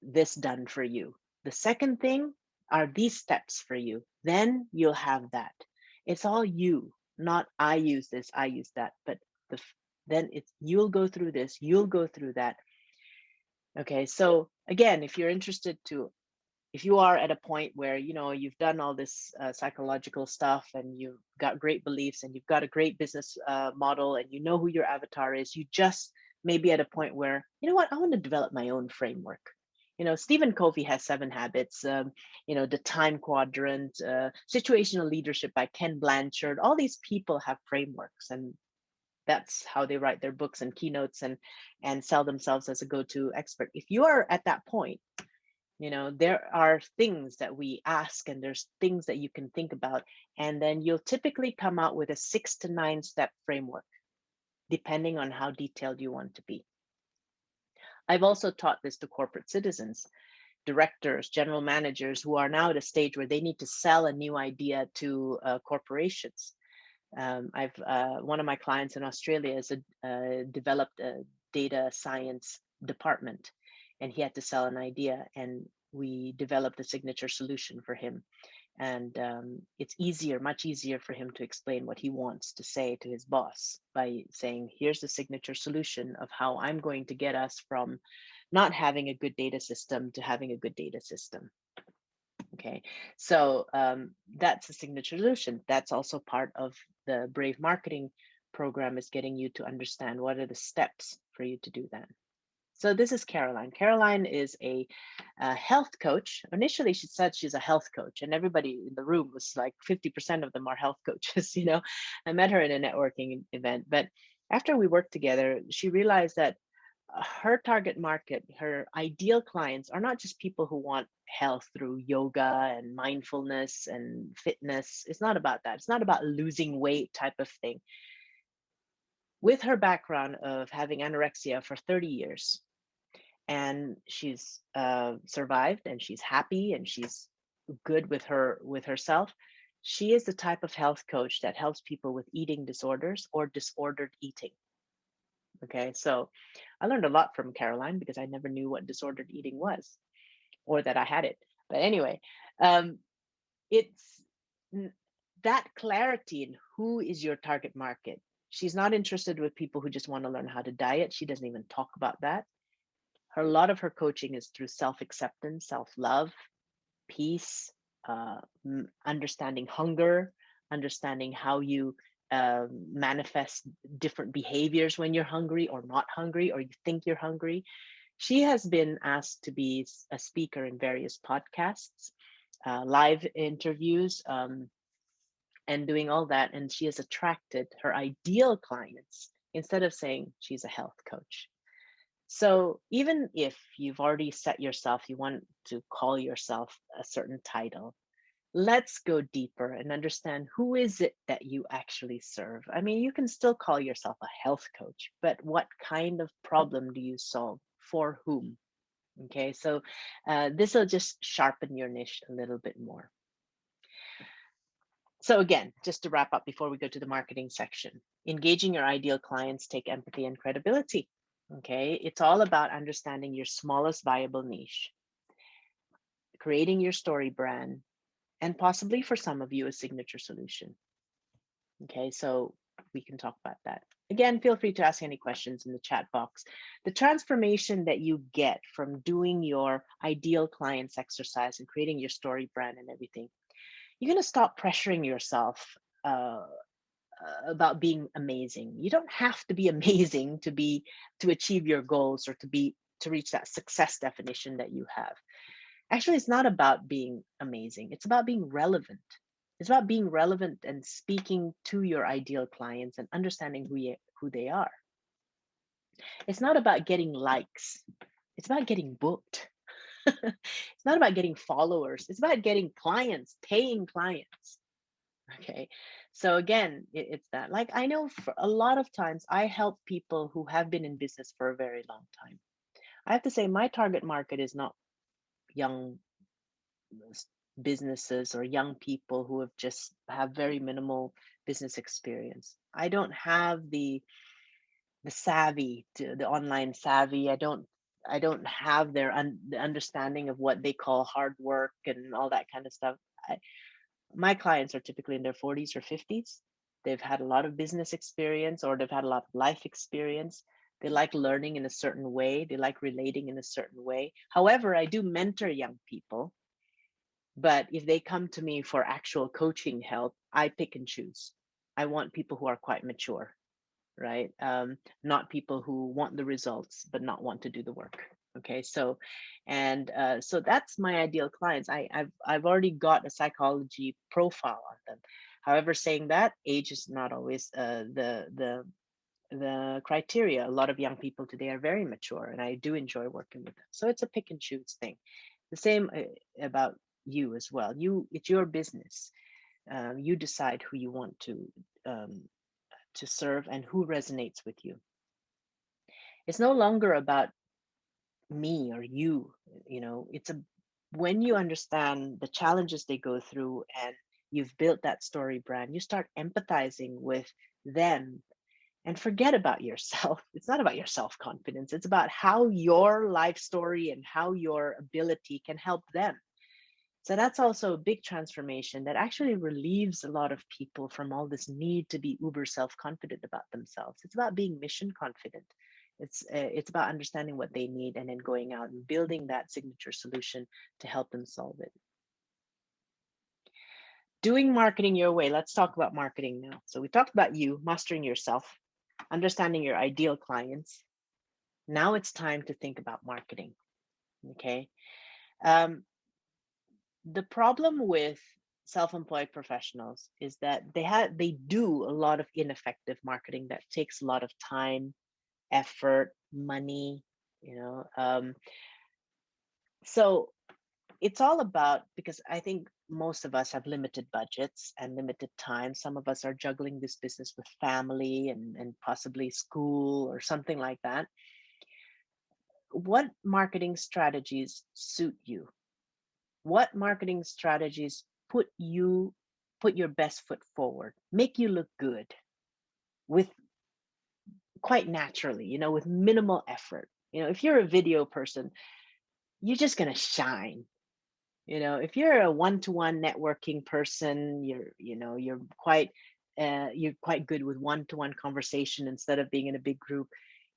this done for you. The second thing are these steps for you. Then you'll have that. It's all you, not I use this, I use that. But then it's you'll go through this, you'll go through that. Okay, so again, if you are at a point where you've done all this psychological stuff and you've got great beliefs and you've got a great business model and you know who your avatar is, you just may be at a point where, you know what, I want to develop my own framework. Stephen Covey has 7 habits, the time quadrant, situational leadership by Ken Blanchard. All these people have frameworks, and that's how they write their books and keynotes and sell themselves as a go-to expert. If you are at that point, there are things that we ask and there's things that you can think about, and then you'll typically come out with a 6 to 9 step framework, depending on how detailed you want to be. I've also taught this to corporate citizens. directors, general managers who are now at a stage where they need to sell a new idea to corporations. I've One of my clients in Australia has developed a data science department, and he had to sell an idea, and we developed a signature solution for him. And it's easier, much easier for him to explain what he wants to say to his boss by saying, "Here's the signature solution of how I'm going to get us from not having a good data system to having a good data system." Okay, so that's a signature solution. That's also part of the Brave Marketing program, is getting you to understand what are the steps for you to do that. So this is Caroline. Caroline is a health coach. Initially, she said she's a health coach, and everybody in the room was like 50% of them are health coaches. I met her in a networking event, but after we worked together, she realized that her target market, her ideal clients, are not just people who want health through yoga and mindfulness and fitness. It's not about that. It's not about losing weight type of thing. With her background of having anorexia for 30 years, and she's survived, and she's happy, and she's good with herself. She is the type of health coach that helps people with eating disorders or disordered eating. Okay, so I learned a lot from Caroline because I never knew what disordered eating was, or that I had it. But anyway, um, it's that clarity in who is your target market. She's not interested with people who just want to learn how to diet. She doesn't even talk about that. A lot of her coaching is through self-acceptance, self-love, peace, understanding hunger, understanding how you manifest different behaviors when you're hungry or not hungry, or you think you're hungry. She has been asked to be a speaker in various podcasts, live interviews, and doing all that. And she has attracted her ideal clients instead of saying she's a health coach. So even if you've already set yourself, you want to call yourself a certain title, let's go deeper and understand, who is it that you actually serve? I mean, you can still call yourself a health coach, but what kind of problem do you solve? For whom? Okay, so this will just sharpen your niche a little bit more. So again, just to wrap up before we go to the marketing section, engaging your ideal clients take empathy and credibility. Okay, it's all about understanding your smallest viable niche, creating your story brand, and possibly for some of you, a signature solution. Okay, so we can talk about that. Again, feel free to ask any questions in the chat box. The transformation that you get from doing your ideal clients exercise and creating your story brand and everything, you're going to stop pressuring yourself about being amazing. You don't have to be amazing to achieve your goals, or to reach that success definition that you have. Actually, it's not about being amazing. It's about being relevant. It's about being relevant and speaking to your ideal clients and understanding who they are. It's not about getting likes. It's about getting booked. It's not about getting followers. It's about getting clients, paying clients. Okay. So again, it's that. Like, I know for a lot of times I help people who have been in business for a very long time. I have to say my target market is not young businesses or young people who have very minimal business experience. I don't have the savvy, to the online savvy. I don't have the understanding of what they call hard work and all that kind of stuff. My clients are typically in their 40s or 50s. They've had a lot of business experience, or they've had a lot of life experience. They like learning in a certain way. They like relating in a certain way. However, I do mentor young people, but if they come to me for actual coaching help, I pick and choose. I want people who are quite mature, right? Not people who want the results but not want to do the work. Okay, so that's my ideal clients. I've already got a psychology profile on them. However, saying that, age is not always the criteria. A lot of young people today are very mature, and I do enjoy working with them. So it's a pick and choose thing. The same about you as well. It's your business. You decide who you want to serve and who resonates with you. It's no longer about me or you. It's when you understand the challenges they go through and you've built that story brand, you start empathizing with them and forget about yourself. It's not about your self confidence, it's about how your life story and how your ability can help them. So that's also a big transformation that actually relieves a lot of people from all this need to be uber self-confident about themselves. It's about being mission confident. It's about understanding what they need and then going out and building that signature solution to help them solve it. Doing marketing your way. Let's talk about marketing now. So we talked about you mastering yourself, understanding your ideal clients. Now it's time to think about marketing. Okay. Um, the problem with self-employed professionals is that they do a lot of ineffective marketing that takes a lot of time, effort, money, you know. So it's all about, because I think most of us have limited budgets and limited time. Some of us are juggling this business with family and possibly school or something like that. What marketing strategies suit you? What marketing strategies put your best foot forward, make you look good with quite naturally, with minimal effort. If you're a video person, you're just going to shine. If you're a one-to-one networking person, you're quite good with one-to-one conversation instead of being in a big group.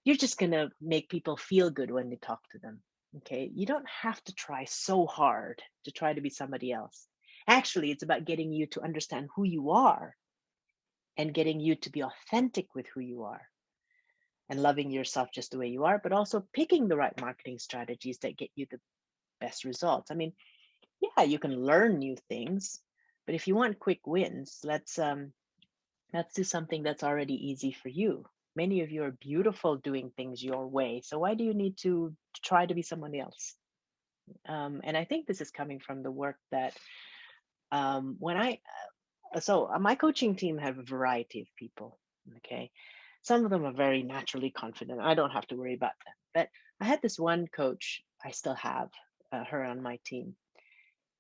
You're just going to make people feel good when they talk to them. Okay, you don't have to try so hard to try to be somebody else. Actually, it's about getting you to understand who you are and getting you to be authentic with who you are and loving yourself just the way you are, but also picking the right marketing strategies that get you the best results. I mean, yeah, you can learn new things, but if you want quick wins, let's do something that's already easy for you. Many of you are beautiful doing things your way, so why do you need to try to be someone else? And I think this is coming from the work that when I so my coaching team have a variety of people. Okay, some of them are very naturally confident. I don't have to worry about them. But I had this one coach. I still have her on my team.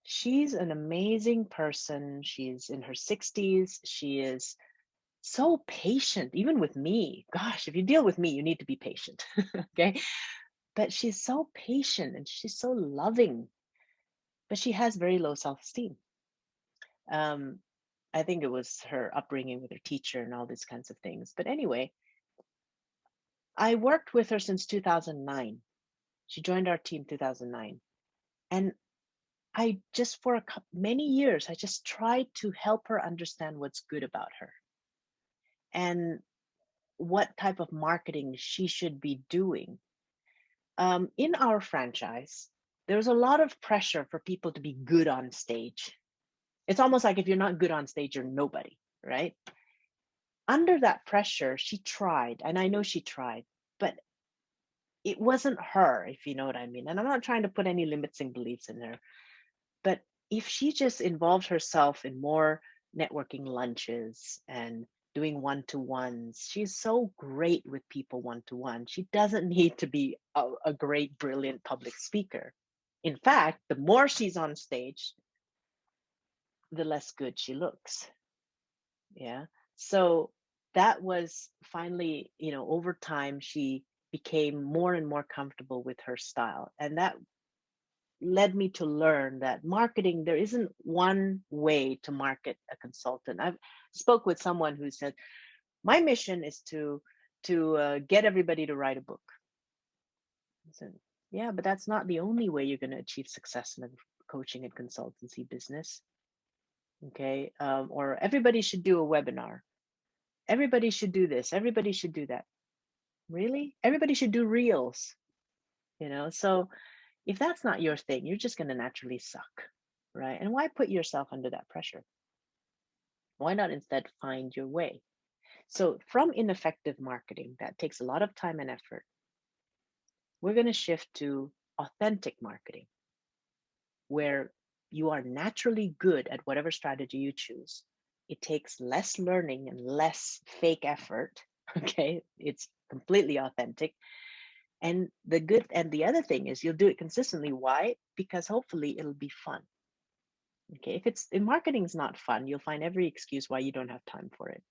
She's an amazing person. She's in her 60s. She is so patient, even with me. Gosh, if you deal with me, you need to be patient. Okay. But she's so patient and she's so loving, but she has very low self esteem. Um, I think it was her upbringing with her teacher and all these kinds of things. But anyway, I worked with her since 2009. She joined our team 2009. And I just, for many years, I just tried to help her understand what's good about her and what type of marketing she should be doing. In our franchise, there's a lot of pressure for people to be good on stage. It's almost like if you're not good on stage, you're nobody, right? Under that pressure, she tried, and I know she tried, but it wasn't her, if you know what I mean. And I'm not trying to put any limiting beliefs in her, but if she just involved herself in more networking lunches and doing one-to-ones, she's so great with people one-to-one. She doesn't need to be a great, brilliant public speaker. In fact, the more she's on stage, the less good she looks. Yeah. So that was finally, over time, she became more and more comfortable with her style. And that led me to learn that marketing, there isn't one way to market a consultant. I've spoke with someone who said, my mission is to get everybody to write a book. I said, yeah, but that's not the only way you're going to achieve success in a coaching and consultancy business. Okay. Or everybody should do a webinar. Everybody should do this. Everybody should do that. Really? Everybody should do reels. So if that's not your thing, you're just going to naturally suck, right? And why put yourself under that pressure? Why not instead find your way? So from ineffective marketing that takes a lot of time and effort, we're going to shift to authentic marketing, where you are naturally good at whatever strategy you choose. It takes less learning and less fake effort. Okay, it's completely authentic. And the other thing is you'll do it consistently. Why? Because hopefully it'll be fun. Okay. If marketing is not fun, you'll find every excuse why you don't have time for it.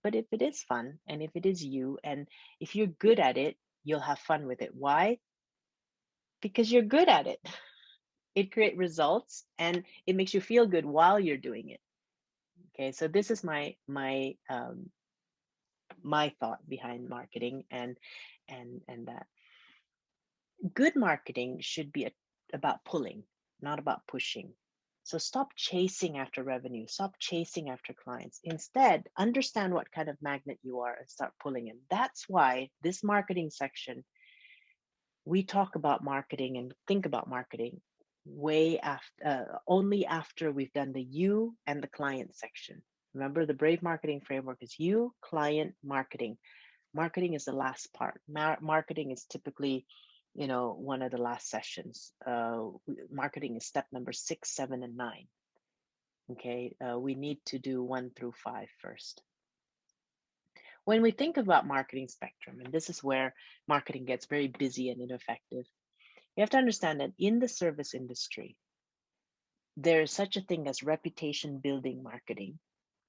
But if it is fun and if it is you, and if you're good at it, you'll have fun with it. Why? Because you're good at it. It creates results and it makes you feel good while you're doing it. Okay. So this is my thought behind marketing, and that good marketing should be about pulling, not about pushing. So stop chasing after revenue, stop chasing after clients. Instead, understand what kind of magnet you are and start pulling in. That's why this marketing section, we talk about marketing and think about marketing way after, only after we've done the you and the client section. Remember, the Brave Marketing Framework is you, client, marketing. Marketing is the last part. Marketing is typically, one of the last sessions. Marketing is step number 6, 7, and 9. Okay, we need to do 1 through 5 first. When we think about marketing spectrum, and this is where marketing gets very busy and ineffective, you have to understand that in the service industry, there is such a thing as reputation building marketing,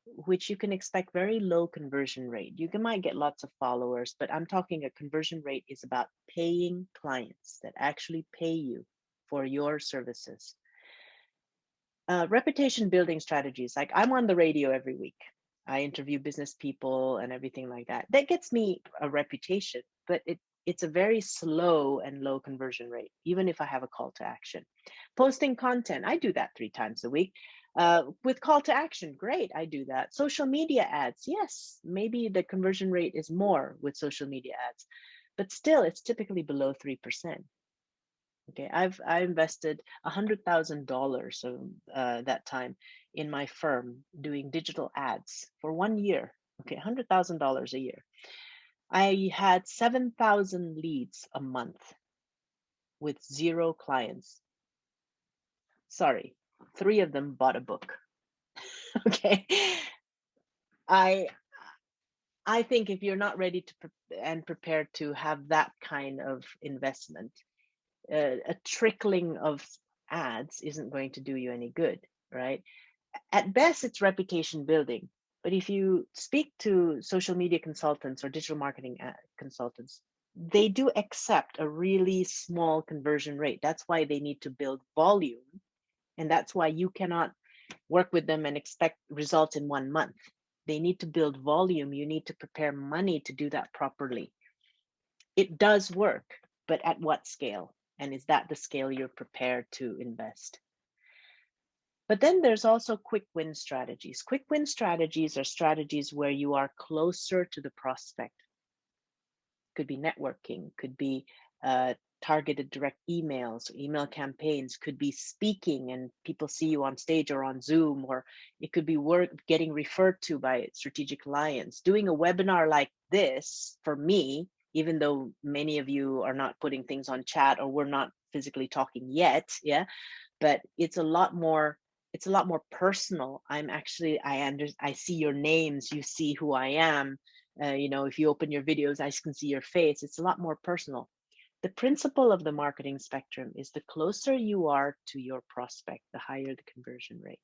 which you can expect very low conversion rate. You might get lots of followers, but I'm talking a conversion rate is about paying clients that actually pay you for your services. Reputation building strategies, like I'm on the radio every week. I interview business people and everything like that. That gets me a reputation, but it's a very slow and low conversion rate, even if I have a call to action. Posting content, I do that 3 times a week. With call to action, great, I do that. Social media ads, yes, maybe the conversion rate is more with social media ads, but still it's typically below 3%. Okay, I invested $100,000 that time in my firm doing digital ads for 1 year. Okay, $100,000 a year. I had 7,000 leads a month with 0 clients. Sorry, 3 of them bought a book. Okay, I I think if you're not ready to and prepared to have that kind of investment, a trickling of ads isn't going to do you any good, right? At best, it's reputation building. But if you speak to social media consultants or digital marketing consultants, they do accept a really small conversion rate. That's why they need to build volume. And that's why you cannot work with them and expect results in 1 month. They need to build volume. You need to prepare money to do that properly. It does work, but at what scale? And is that the scale you're prepared to invest? But then there's also quick win strategies. Quick win strategies are strategies where you are closer to the prospect. Could be networking, could be targeted direct emails, email campaigns, could be speaking and people see you on stage or on Zoom, or it could be getting referred to by strategic clients. Doing a webinar like this, for me, even though many of you are not putting things on chat or we're not physically talking yet, yeah, but it's a lot more personal. I see your names, you see who I am. If you open your videos, I can see your face. It's a lot more personal. The principle of the marketing spectrum is the closer you are to your prospect, the higher the conversion rate.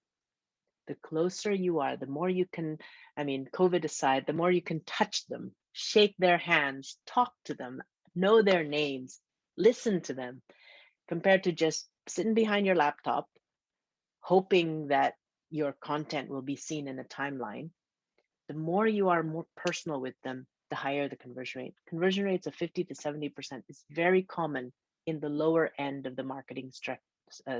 The closer you are, the more you can, COVID aside, the more you can touch them, shake their hands, talk to them, know their names, listen to them, compared to just sitting behind your laptop, hoping that your content will be seen in a timeline. The more you are more personal with them, the higher the conversion rate. Conversion rates of 50 to 70% is very common in the lower end of the marketing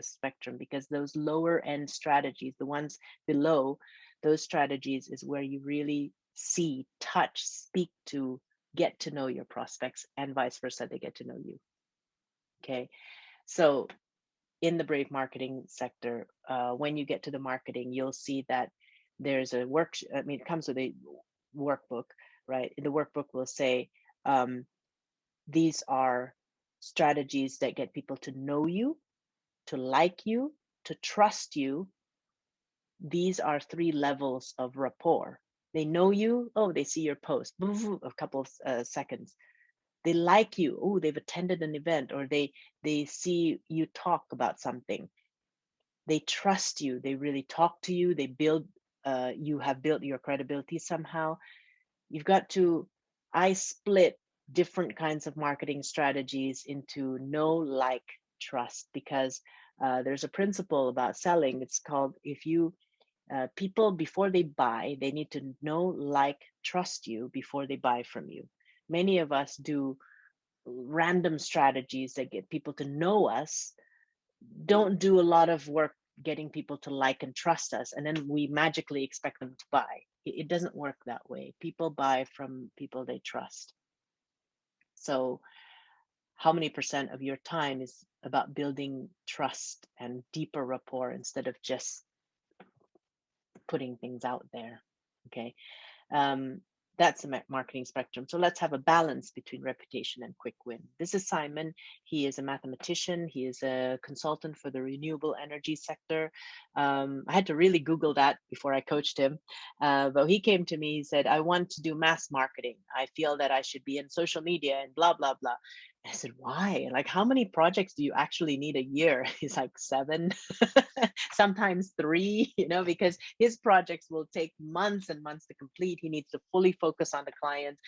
spectrum, because those lower end strategies, the ones below those strategies, is where you really see, touch, speak to, get to know your prospects, and vice versa, they get to know you. Okay, so in the Brave marketing sector, when you get to the marketing, you'll see that there's a it comes with a workbook, right? The workbook will say, these are strategies that get people to know you, to like you, to trust you. These are 3 levels of rapport. They know you, oh, they see your post, a couple of seconds. They like you. Oh, they've attended an event, or they see you talk about something. They trust you. They really talk to you. They build. You have built your credibility somehow. You've got to. I split different kinds of marketing strategies into know, like, trust, because there's a principle about selling. It's called, if you people, before they buy, they need to know, like, trust you before they buy from you. Many of us do random strategies that get people to know us, don't do a lot of work getting people to like and trust us, and then we magically expect them to buy. It doesn't work that way. People buy from people they trust. So how many percent of your time is about building trust and deeper rapport instead of just putting things out there? Okay. Um, that's the marketing spectrum. So let's have a balance between reputation and quick win. This is Simon. He is a mathematician. He is a consultant for the renewable energy sector. I had to really Google that before I coached him. But he came to me, he said, I want to do mass marketing. I feel that I should be in social media and blah, blah, blah. I said, why? Like, how many projects do you actually need a year? He's like, 7, sometimes 3, because his projects will take months and months to complete. He needs to fully focus on the client.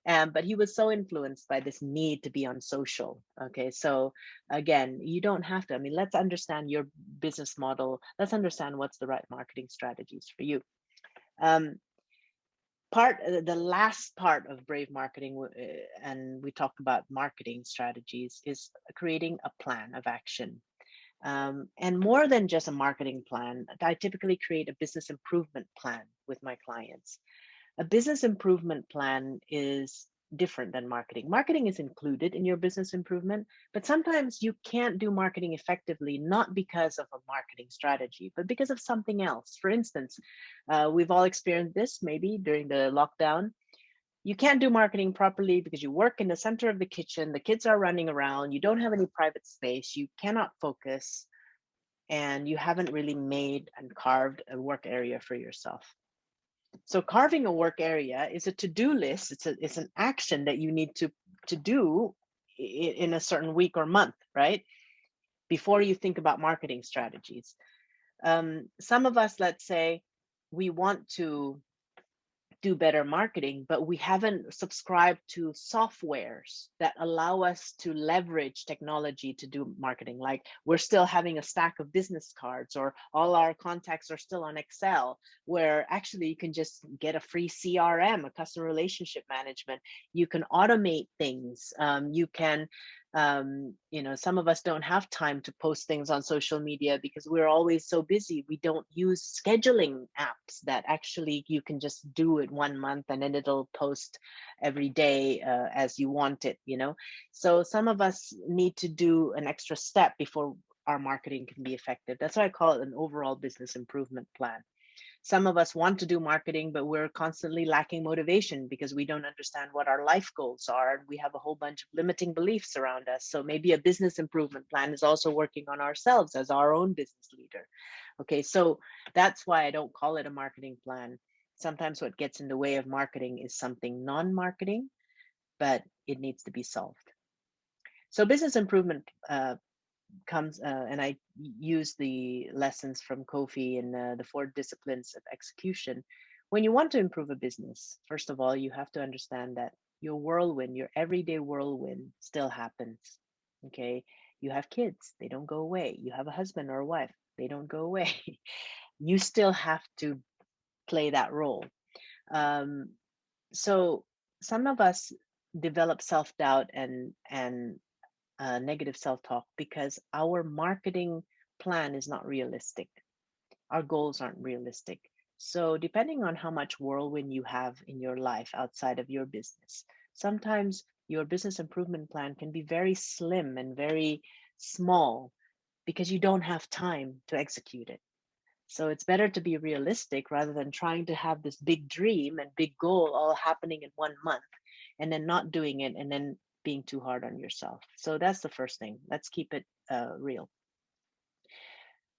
But he was so influenced by this need to be on social. Okay. So again, you don't have to. I mean, let's understand your business model. Let's understand what's the right marketing strategies for you. The last part of brave marketing, and we talked about marketing strategies, is creating a plan of action. And more than just a marketing plan, I typically create a business improvement plan with my clients. A business improvement plan is different than marketing. Marketing is included in your business improvement, but sometimes you can't do marketing effectively, not because of a marketing strategy, but because of something else. For instance, we've all experienced this maybe during the lockdown. You can't do marketing properly because you work in the center of the kitchen, the kids are running around, you don't have any private space, you cannot focus, and you haven't really made and carved a work area for yourself. So carving a work area is a to-do list. It's an action that you need to do in a certain week or month, right? Before you think about marketing strategies. Some of us, let's say, we want to do better marketing, but we haven't subscribed to softwares that allow us to leverage technology to do marketing. Like, we're still having a stack of business cards, or all our contacts are still on Excel, where actually you can just get a free CRM, a customer relationship management. You can automate things. You can some of us don't have time to post things on social media because we're always so busy. We don't use scheduling apps that actually you can just do it 1 month and then it'll post every day as you want it. So some of us need to do an extra step before our marketing can be effective. That's why I call it an overall business improvement plan. Some of us want to do marketing, but we're constantly lacking motivation because we don't understand what our life goals are. And we have a whole bunch of limiting beliefs around us. So maybe a business improvement plan is also working on ourselves as our own business leader. Okay, so that's why I don't call it a marketing plan. Sometimes what gets in the way of marketing is something non-marketing, but it needs to be solved. So business improvement comes, and I use the lessons from Kofi and the 4 disciplines of execution. When you want to improve a business, first of all, you have to understand that your everyday whirlwind still happens. Okay. You have kids, they don't go away. You have a husband or a wife, they don't go away. You still have to play that role. So some of us develop self-doubt and negative self-talk because our marketing plan is not realistic. Our goals aren't realistic. So depending on how much whirlwind you have in your life outside of your business, sometimes your business improvement plan can be very slim and very small because you don't have time to execute it. So it's better to be realistic rather than trying to have this big dream and big goal all happening in 1 month and then not doing it and then being too hard on yourself. So that's the first thing. Let's keep it real.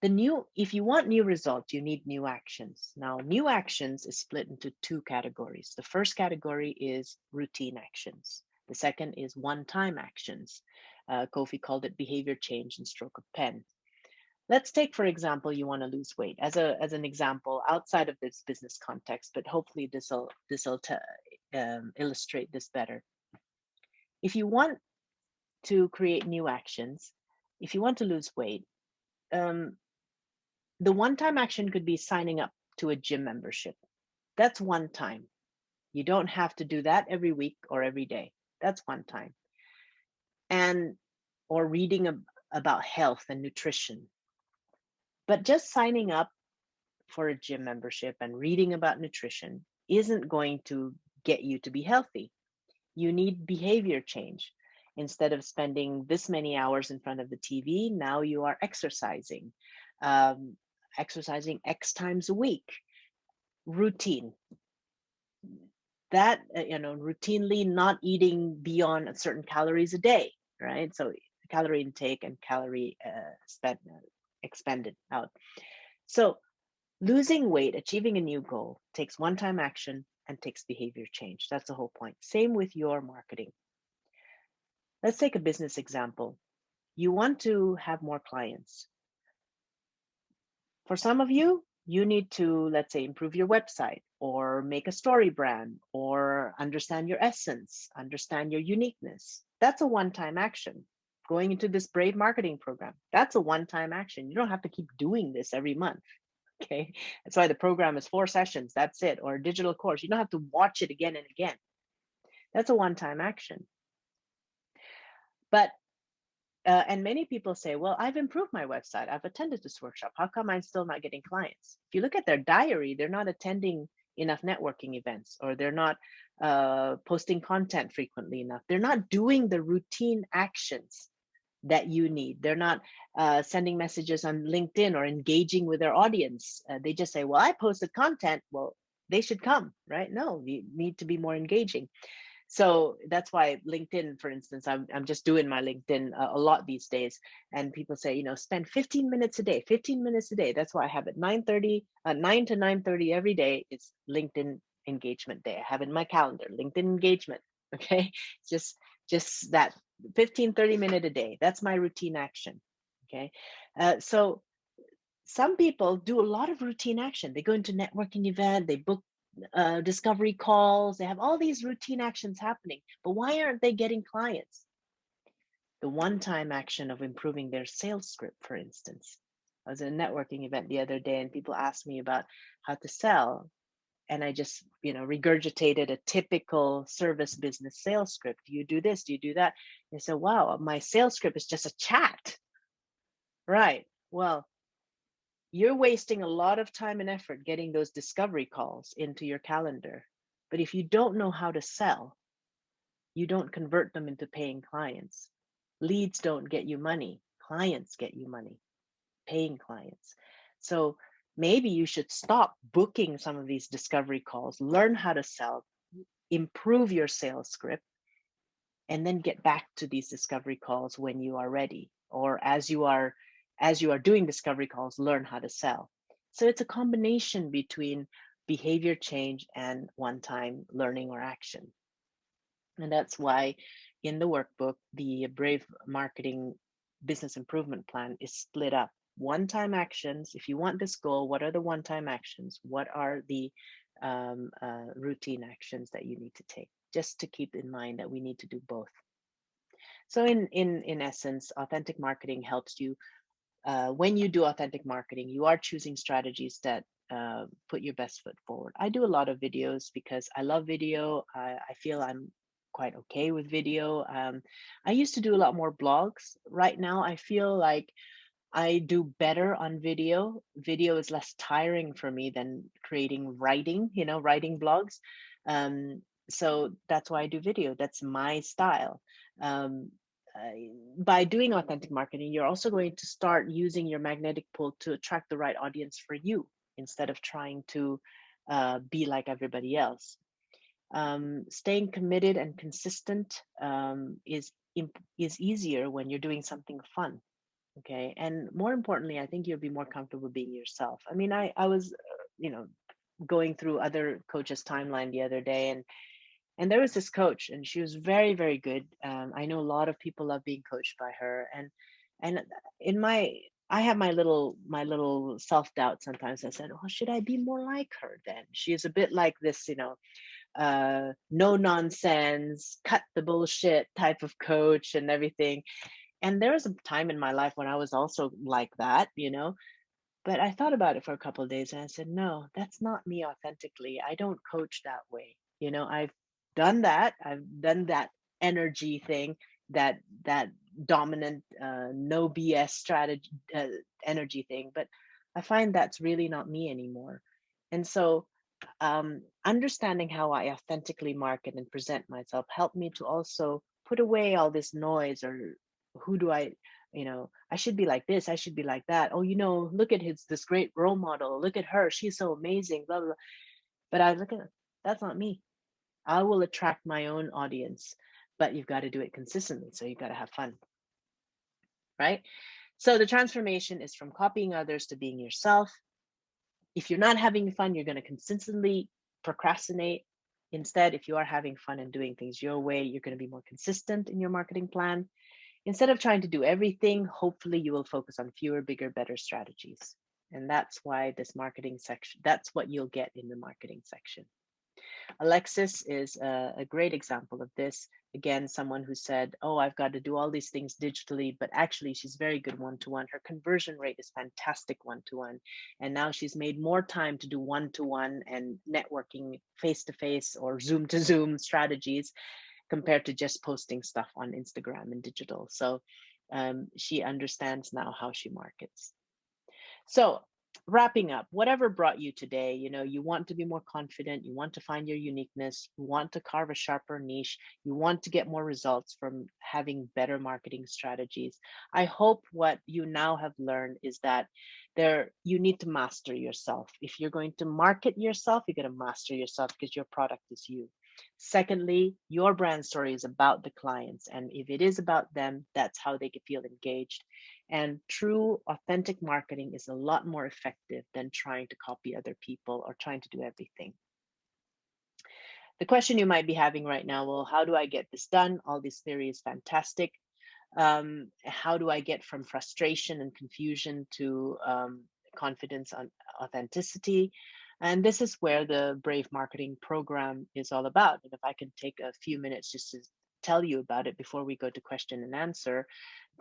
If you want new results, you need new actions. Now, new actions is split into 2 categories. The first category is routine actions. The second is one-time actions. Kofi called it behavior change and stroke of pen. Let's take, for example, you want to lose weight as an example outside of this business context, but hopefully this will illustrate this better. If you want to create new actions, if you want to lose weight, um, the one-time action could be signing up to a gym membership. That's one time. You don't have to do that every week or every day. That's one time. And or reading about health and nutrition. But just signing up for a gym membership and reading about nutrition isn't going to get you to be healthy. You need behavior change. Instead of spending this many hours in front of the TV, now you are exercising, um, exercising X times a week. Routine. That, routinely not eating beyond a certain calories a day, right? So calorie intake and calorie expended out. So losing weight, achieving a new goal takes one-time action and takes behavior change. That's the whole point. Same with your marketing. Let's take a business example. You want to have more clients. For some of you, you need to, let's say, improve your website or make a story brand or understand your essence, understand your uniqueness. That's a one-time action. Going into this Brave marketing program, that's a one-time action. You don't have to keep doing this every month. Okay. That's why the program is 4 sessions. That's it. Or a digital course. You don't have to watch it again and again. That's a one-time action. But and many people say, well, I've improved my website. I've attended this workshop. How come I'm still not getting clients? If you look at their diary, they're not attending enough networking events, or they're not posting content frequently enough. They're not doing the routine actions that you need. They're not sending messages on LinkedIn or engaging with their audience. They just say, well, I posted content. Well, they should come, right? No, you need to be more engaging. So that's why LinkedIn, for instance, I'm just doing my LinkedIn a lot these days. And people say, spend 15 minutes a day, 15 minutes a day. That's why I have it 9 to 9:30 every day is LinkedIn engagement day. I have it in my calendar, LinkedIn engagement. Okay. Just that 15-30 minute a day. That's my routine action. Okay. So some people do a lot of routine action. They go into networking event, they book discovery calls, they have all these routine actions happening, but why aren't they getting clients? The one-time action of improving their sales script, for instance. I was at a networking event the other day and people asked me about how to sell. And I just, regurgitated a typical service business sales script. Do you do this? Do you do that? And so, wow, my sales script is just a chat. Right. Well, you're wasting a lot of time and effort getting those discovery calls into your calendar. But if you don't know how to sell, you don't convert them into paying clients. Leads don't get you money. Clients get you money, paying clients. So maybe you should stop booking some of these discovery calls, learn how to sell, improve your sales script, and then get back to these discovery calls when you are ready, or as you are doing discovery calls, learn how to sell. So it's a combination between behavior change and one-time learning or action. And that's why in the workbook, the Brave Marketing Business Improvement Plan is split up. One-time actions. If you want this goal, what are the one-time actions? What are the routine actions that you need to take? Just to keep in mind that we need to do both. So in essence, authentic marketing helps you. When you do authentic marketing, you are choosing strategies that put your best foot forward. I do a lot of videos because I love video. I feel I'm quite okay with video. I used to do a lot more blogs. Right now, I feel like I do better on video. Video is less tiring for me than writing blogs. So that's why I do video. That's my style. Um, by doing authentic marketing, you're also going to start using your magnetic pull to attract the right audience for you instead of trying to be like everybody else. Staying committed and consistent is easier when you're doing something fun. Okay. And more importantly, I think you'll be more comfortable being yourself. I mean, I was, going through other coaches' timeline the other day, And there was this coach, and she was very, very good. I know a lot of people love being coached by her, and in my I have my little self doubt sometimes. I said, "Oh, should I be more like her then?" She is a bit like this, no nonsense, cut the bullshit type of coach and everything. And there was a time in my life when I was also like that. But I thought about it for a couple of days and I said, no, that's not me authentically. I don't coach that way. I've done that. I've done that energy thing, that dominant, no BS strategy, energy thing. But I find that's really not me anymore. And so, understanding how I authentically market and present myself helped me to also put away all this noise, or who do I should be like this, I should be like that. Oh, look at this great role model. Look at her. She's so amazing, blah, blah, blah. But I look at it, that's not me. I will attract my own audience, but you've got to do it consistently. So you've got to have fun, right? So the transformation is from copying others to being yourself. If you're not having fun, you're going to consistently procrastinate. Instead, if you are having fun and doing things your way, you're going to be more consistent in your marketing plan. Instead of trying to do everything, hopefully you will focus on fewer, bigger, better strategies. And that's why this marketing section, that's what you'll get in the marketing section. Alexis is a great example of this. Again, someone who said, oh, I've got to do all these things digitally, but actually she's very good one-to-one. Her conversion rate is fantastic one-to-one. And now she's made more time to do one-to-one and networking face-to-face or Zoom-to-Zoom strategies compared to just posting stuff on Instagram and digital. So she understands now how she markets. So wrapping up, whatever brought you today, you want to be more confident, you want to find your uniqueness, you want to carve a sharper niche, you want to get more results from having better marketing strategies. I hope what you now have learned is that you need to master yourself. If you're going to market yourself, you're going to master yourself because your product is you. Secondly, your brand story is about the clients. And if it is about them, that's how they can feel engaged. And true, authentic marketing is a lot more effective than trying to copy other people or trying to do everything. The question you might be having right now, well, how do I get this done? All this theory is fantastic. How do I get from frustration and confusion to confidence on authenticity? And this is where the Brave Marketing program is all about. And if I can take a few minutes just to tell you about it before we go to question and answer.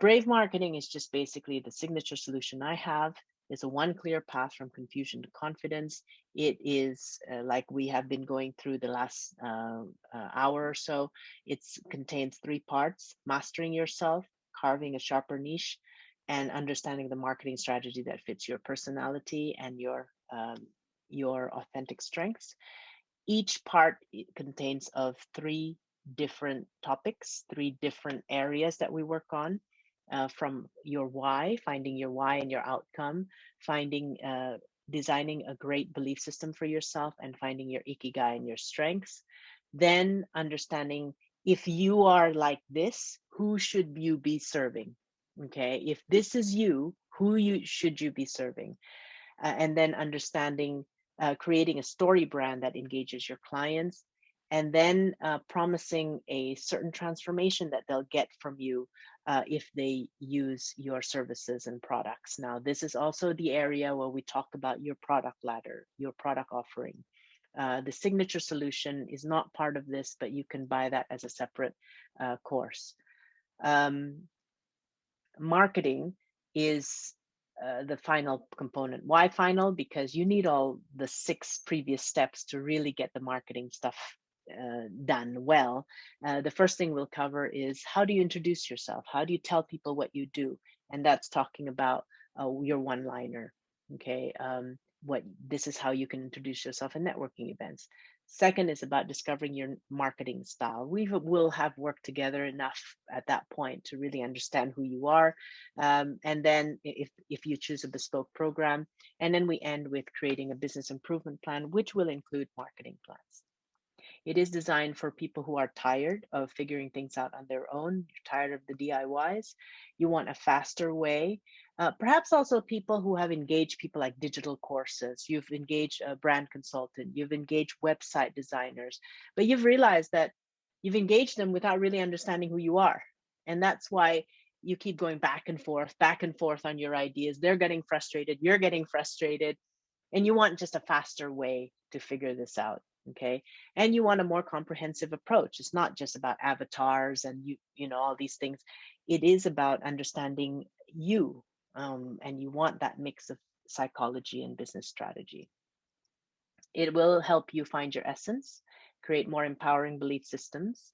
Brave Marketing is just basically the signature solution I have. It's a one clear path from confusion to confidence. It is like we have been going through the last hour or so. It contains 3 parts: mastering yourself, carving a sharper niche, and understanding the marketing strategy that fits your personality and your authentic strengths. Each part contains of 3 different topics, 3 different areas that we work on. From your why, finding your why and your outcome, designing a great belief system for yourself, and finding your ikigai and your strengths. Then understanding, if you are like this, who should you be serving? Okay, if this is you, should you be serving? And then understanding, creating a story brand that engages your clients, and then promising a certain transformation that they'll get from you if they use your services and products. Now, this is also the area where we talk about your product ladder, your product offering. The signature solution is not part of this, but you can buy that as a separate course. Marketing is the final component. Why final? Because you need all the 6 previous steps to really get the marketing stuff done well. The first thing we'll cover is, how do you introduce yourself? How do you tell people what you do? And that's talking about your one-liner. Okay, this is how you can introduce yourself in networking events. Second is about discovering your marketing style. Will have worked together enough at that point to really understand who you are. And then if you choose a bespoke program, and then we end with creating a business improvement plan, which will include marketing plans. It is designed for people who are tired of figuring things out on their own. You're tired of the DIYs. You want a faster way. Perhaps also people who have engaged people like digital courses. You've engaged a brand consultant. You've engaged website designers, but you've realized that you've engaged them without really understanding who you are. And that's why you keep going back and forth on your ideas. They're getting frustrated. You're getting frustrated, and you want just a faster way to figure this out. Okay. And you want a more comprehensive approach. It's not just about avatars and all these things. It is about understanding you. And you want that mix of psychology and business strategy. It will help you find your essence, create more empowering belief systems,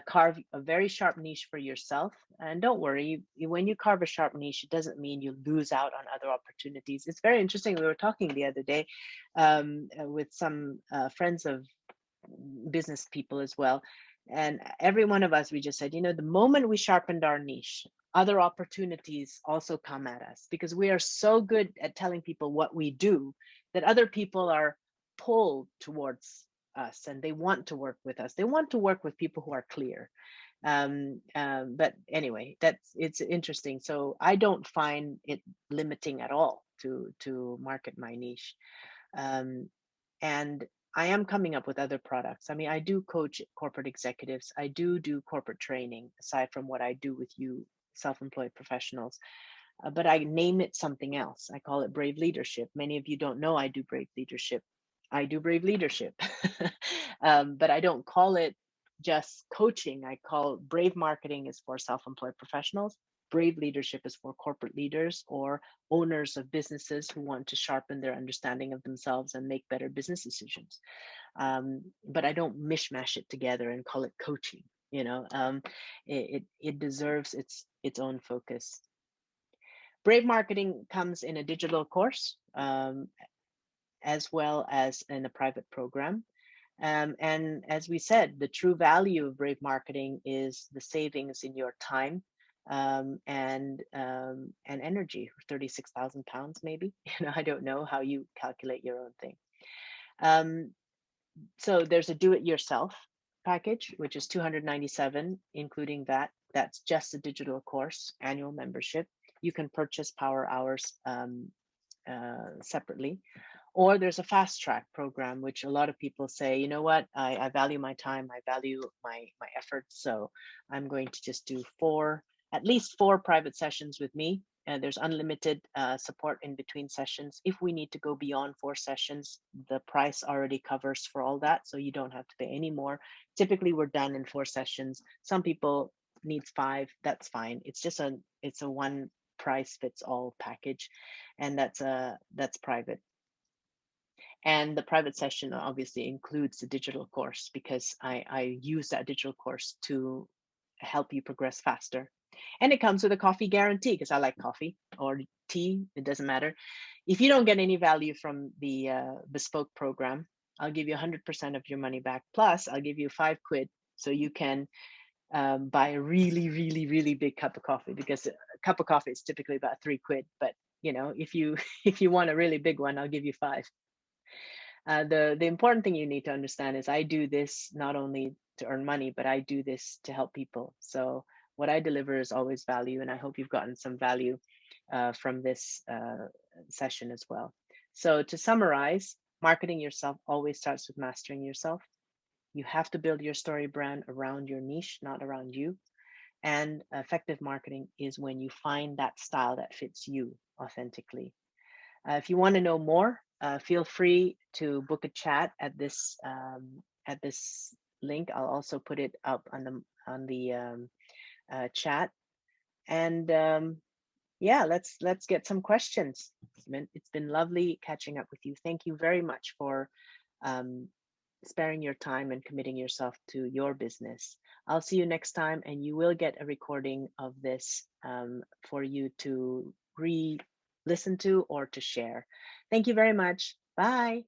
carve a very sharp niche for yourself. And don't worry, when you carve a sharp niche, it doesn't mean you lose out on other opportunities. It's very interesting. We were talking the other day with some friends of business people as well. And every one of us, we just said, the moment we sharpened our niche, other opportunities also come at us because we are so good at telling people what we do that other people are pulled towards us and they want to work with us. They want to work with people who are clear. But anyway, it's interesting. So I don't find it limiting at all to market my niche. And I am coming up with other products. I mean, I do coach corporate executives. I do corporate training aside from what I do with you self-employed professionals. But I name it something else. I call it Brave Leadership. Many of you don't know I do Brave Leadership. I do Brave Leadership. But I don't call it just coaching. I call Brave Marketing is for self-employed professionals. Brave Leadership is for corporate leaders or owners of businesses who want to sharpen their understanding of themselves and make better business decisions. But I don't mishmash it together and call it coaching. It deserves its own focus. Brave Marketing comes in a digital course as well as in a private program. And as we said, the true value of Brave Marketing is the savings in your time and energy. 36,000 pounds, maybe. I don't know how you calculate your own thing. So there's a do-it-yourself package, which is 297, including that. That's just a digital course, annual membership. You can purchase power hours separately. Or there's a fast track program, which a lot of people say, you know what, I value my time, I value my effort. So I'm going to just do at least four private sessions with me. And there's unlimited support in between sessions. If we need to go beyond 4 sessions, the price already covers for all that. So you don't have to pay any more. Typically, we're done in 4 sessions. Some people needs 5. That's fine. It's a one price fits all package. And that's private. And the private session obviously includes the digital course because I use that digital course to help you progress faster. And it comes with a coffee guarantee because I like coffee or tea, it doesn't matter. If you don't get any value from the bespoke program, I'll give you 100% of your money back. Plus, I'll give you £5 so you can buy a really, really, really big cup of coffee because a cup of coffee is typically about £3. But if you want a really big one, I'll give you 5. The important thing you need to understand is I do this not only to earn money, but I do this to help people. So what I deliver is always value, and I hope you've gotten some value from this session as well. So to summarize, marketing yourself always starts with mastering yourself. You have to build your story brand around your niche, not around you. And effective marketing is when you find that style that fits you authentically. If you want to know more, feel free to book a chat at this link. I'll also put it up on the chat. And yeah, let's get some questions. It's been lovely catching up with you. Thank you very much for sparing your time and committing yourself to your business. I'll see you next time, and you will get a recording of this for you to listen to or to share. Thank you very much. Bye.